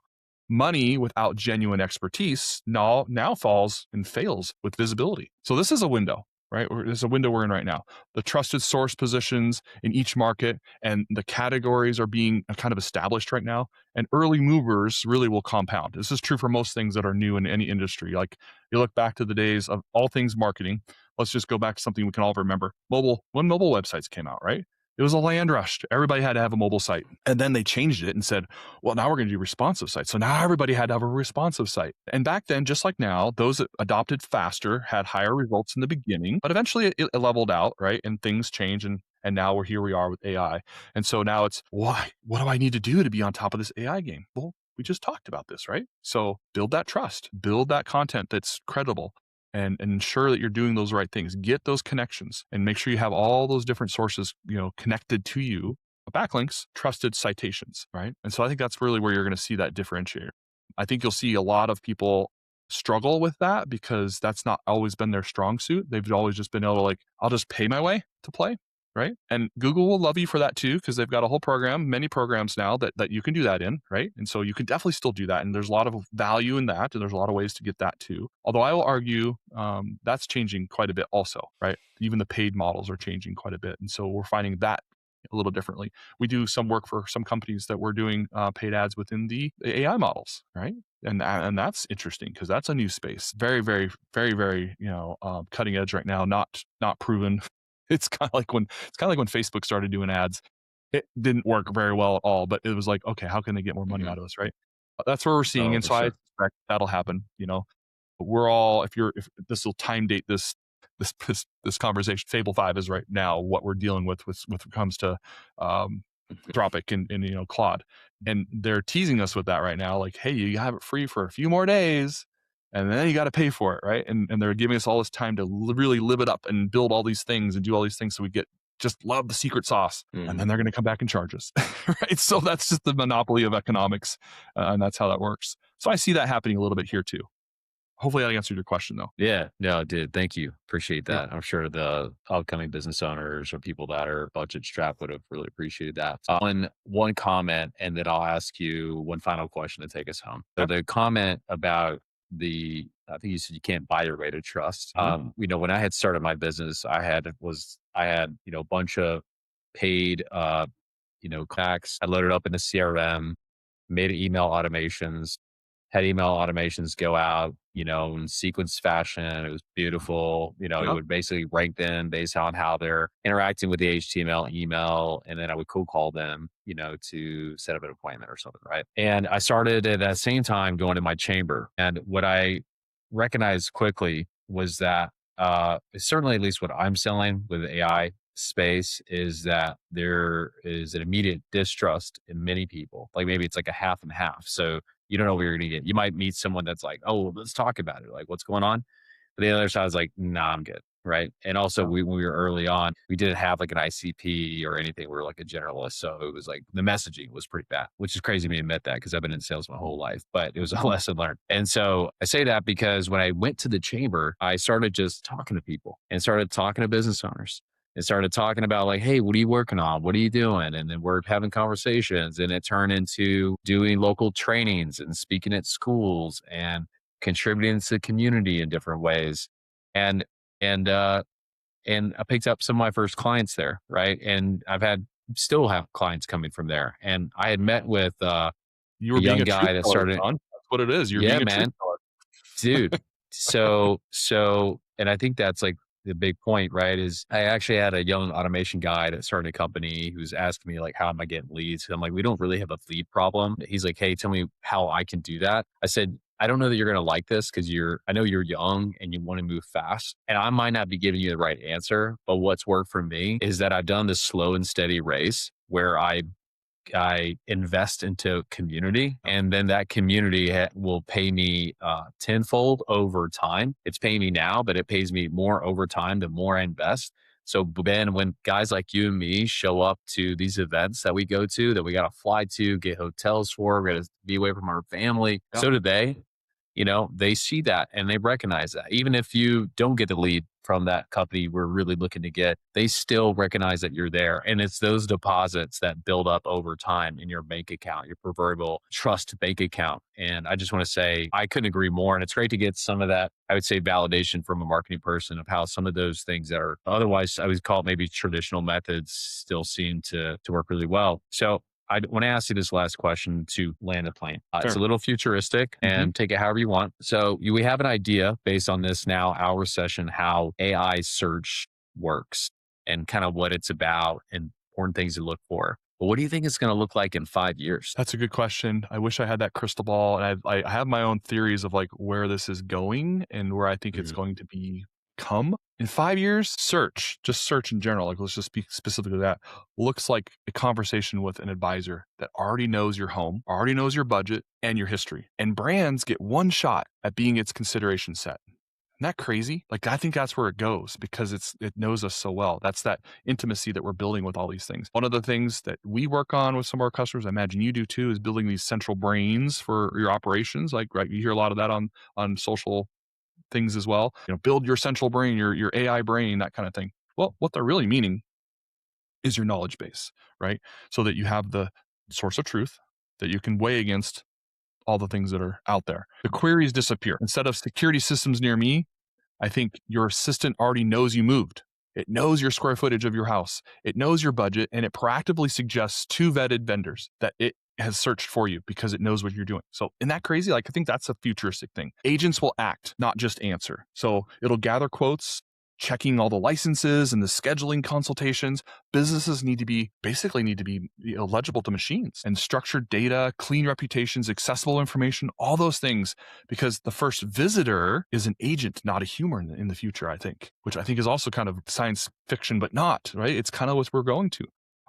Money without genuine expertise now falls and fails with visibility. So this is a window, right? This is a window we're in right now. The trusted source positions in each market and the categories are being kind of established right now. And early movers really will compound. This is true for most things that are new in any industry. Like you look back to the days of all things marketing. Let's just go back to something we can all remember. When mobile websites came out, right? It was a land rush. Everybody had to have a mobile site. And then they changed it and said, well, now we're going to do responsive sites. So now everybody had to have a responsive site. And back then, just like now, those that adopted faster had higher results in the beginning, but eventually it leveled out, right? And things change. And now we are with AI. And so now it's, why? What do I need to do to be on top of this AI game? Well, we just talked about this, right? So build that trust, build that content that's credible, and ensure that you're doing those right things. Get those connections and make sure you have all those different sources, connected to you. Backlinks, trusted citations, right? And so I think that's really where you're going to see that differentiator. I think you'll see a lot of people struggle with that because that's not always been their strong suit. They've always just been able to like, I'll just pay my way to play, right? And Google will love you for that too, because they've got a whole program, many programs now that you can do that in, right? And so you can definitely still do that. And there's a lot of value in that. And there's a lot of ways to get that too. Although I will argue that's changing quite a bit also, right? Even the paid models are changing quite a bit. And so we're finding that a little differently. We do some work for some companies that we're doing paid ads within the AI models, right? And that's interesting because that's a new space, very, very, very, very, cutting edge right now. Not proven. It's kind of like when Facebook started doing ads. It didn't work very well at all, but it was like, okay, how can they get more money out of us, right? That's where we're seeing, Oh, and for so I sure. suspect that'll happen. We're all if this will time date this conversation. Fable 5 is right now what we're dealing with when it comes to Anthropic and Claude, and they're teasing us with that right now. Like, hey, you have it free for a few more days, and then you got to pay for it, right? And they're giving us all this time to really live it up and build all these things and do all these things, so we just love the secret sauce, and then they're going to come back and charge us, right? So that's just the monopoly of economics, and that's how that works. So I see that happening a little bit here too. Hopefully, that answered your question, though. Yeah, no, it did. Thank you. Appreciate Yeah. that. I'm sure the upcoming business owners or people that are budget strapped would have really appreciated that. One comment, and then I'll ask you one final question to take us home. So Okay. the comment about I think you said you can't buy your way to trust. When I had started my business, I had a bunch of paid contacts. I loaded up into CRM, made email automations, had email automations go out, in sequence fashion. It was beautiful. It Yep. would basically rank them based on how they're interacting with the HTML email. And then I would cold call them, to set up an appointment or something. Right. And I started at that same time going to my chamber. And what I recognized quickly was that, certainly at least what I'm selling with the AI space is that there is an immediate distrust in many people. Like maybe it's like a half and half. So you don't know what you're going to get. You might meet someone that's like, oh, well, let's talk about it. Like, what's going on? But the other side is like, nah, I'm good. Right. And also, Yeah. when we were early on, we didn't have like an ICP or anything. We were like a generalist. So it was like the messaging was pretty bad, which is crazy to me to admit that because I've been in sales my whole life, but it was a lesson learned. And so I say that because when I went to the chamber, I started just talking to people and started talking to business owners and started talking about like, hey, what are you working on? What are you doing? And then we're having conversations, and it turned into doing local trainings and speaking at schools and contributing to the community in different ways. And and and I picked up some of my first clients there, right? And still have clients coming from there. And I had met with a You were being young a truth guy that teller, started, John. That's what it is. You're yeah, being a truth man, teller. dude. So, and I think that's like the big point, right, is I actually had a young automation guy that started a company who's asking me like, how am I getting leads? I'm like, we don't really have a lead problem. He's like, hey, tell me how I can do that. I said, I don't know that you're going to like this because I know you're young and you want to move fast. And I might not be giving you the right answer, but what's worked for me is that I've done this slow and steady race where I invest into community, and then that community will pay me tenfold over time. It's paying me now, but it pays me more over time the more I invest. So Ben, when guys like you and me show up to these events that we go to, that we got to fly to, get hotels for, we got to be away from our family, so do they. They see that and they recognize that. Even if you don't get the lead from that company we're really looking to get, they still recognize that you're there. And it's those deposits that build up over time in your bank account, your proverbial trust bank account. And I just want to say, I couldn't agree more. And it's great to get some of that, I would say, validation from a marketing person of how some of those things that are otherwise, I would call it maybe traditional methods, still seem to work really well. So I want to ask you this last question to land the plane. It's a little futuristic and take it however you want. So we have an idea based on this now hour session, how AI search works and kind of what it's about and important things to look for. But what do you think it's going to look like in 5 years? That's a good question. I wish I had that crystal ball, and I have my own theories of like where this is going and where I think it's going to become. In 5 years, just search in general, like let's just speak specifically to that, looks like a conversation with an advisor that already knows your home, already knows your budget and your history. And brands get one shot at being its consideration set. Isn't that crazy? Like, I think that's where it goes because it knows us so well. That's that intimacy that we're building with all these things. One of the things that we work on with some of our customers, I imagine you do too, is building these central brains for your operations. Like, right, you hear a lot of that on social things as well. Build your central brain, your AI brain, that kind of thing. Well, what they're really meaning is your knowledge base, right? So that you have the source of truth that you can weigh against all the things that are out there. The queries disappear. Instead of security systems near me, I think your assistant already knows you moved. It knows your square footage of your house. It knows your budget, and it proactively suggests 2 vetted vendors that it has searched for you because it knows what you're doing. So isn't that crazy? Like, I think that's a futuristic thing. Agents will act, not just answer. So it'll gather quotes, checking all the licenses and the scheduling consultations. Businesses need to be legible to machines, and structured data, clean reputations, accessible information, all those things, because the first visitor is an agent, not a human in the future, I think, which I think is also kind of science fiction, but not, right? It's kind of what we're going to.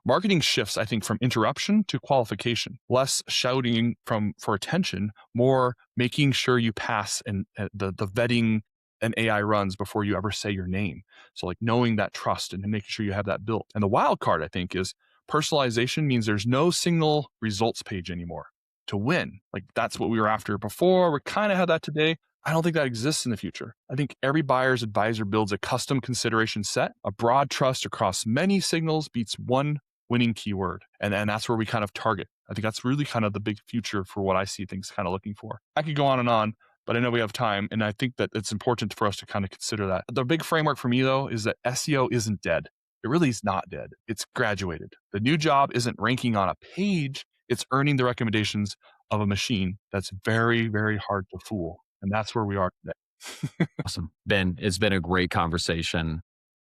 Marketing shifts, I think, from interruption to qualification, less shouting for attention, more making sure you pass and the vetting an AI runs before you ever say your name. So like knowing that trust and making sure you have that built. And the wild card, I think, is personalization means there's no single results page anymore to win. Like that's what we were after before. We kind of had that today. I don't think that exists in the future. I think every buyer's advisor builds a custom consideration set. A broad trust across many signals beats one winning keyword. And that's where we kind of target. I think that's really kind of the big future for what I see things kind of looking for. I could go on, but I know we have time. And I think that it's important for us to kind of consider that. The big framework for me, though, is that SEO isn't dead. It really is not dead. It's graduated. The new job isn't ranking on a page. It's earning the recommendations of a machine that's very, very hard to fool. And that's where we are today. Awesome. Ben, it's been a great conversation.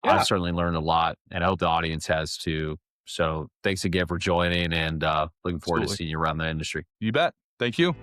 Yeah. I've certainly learned a lot, and I hope the audience has too. So thanks again for joining, and looking forward to seeing you around the industry. You bet. Thank you.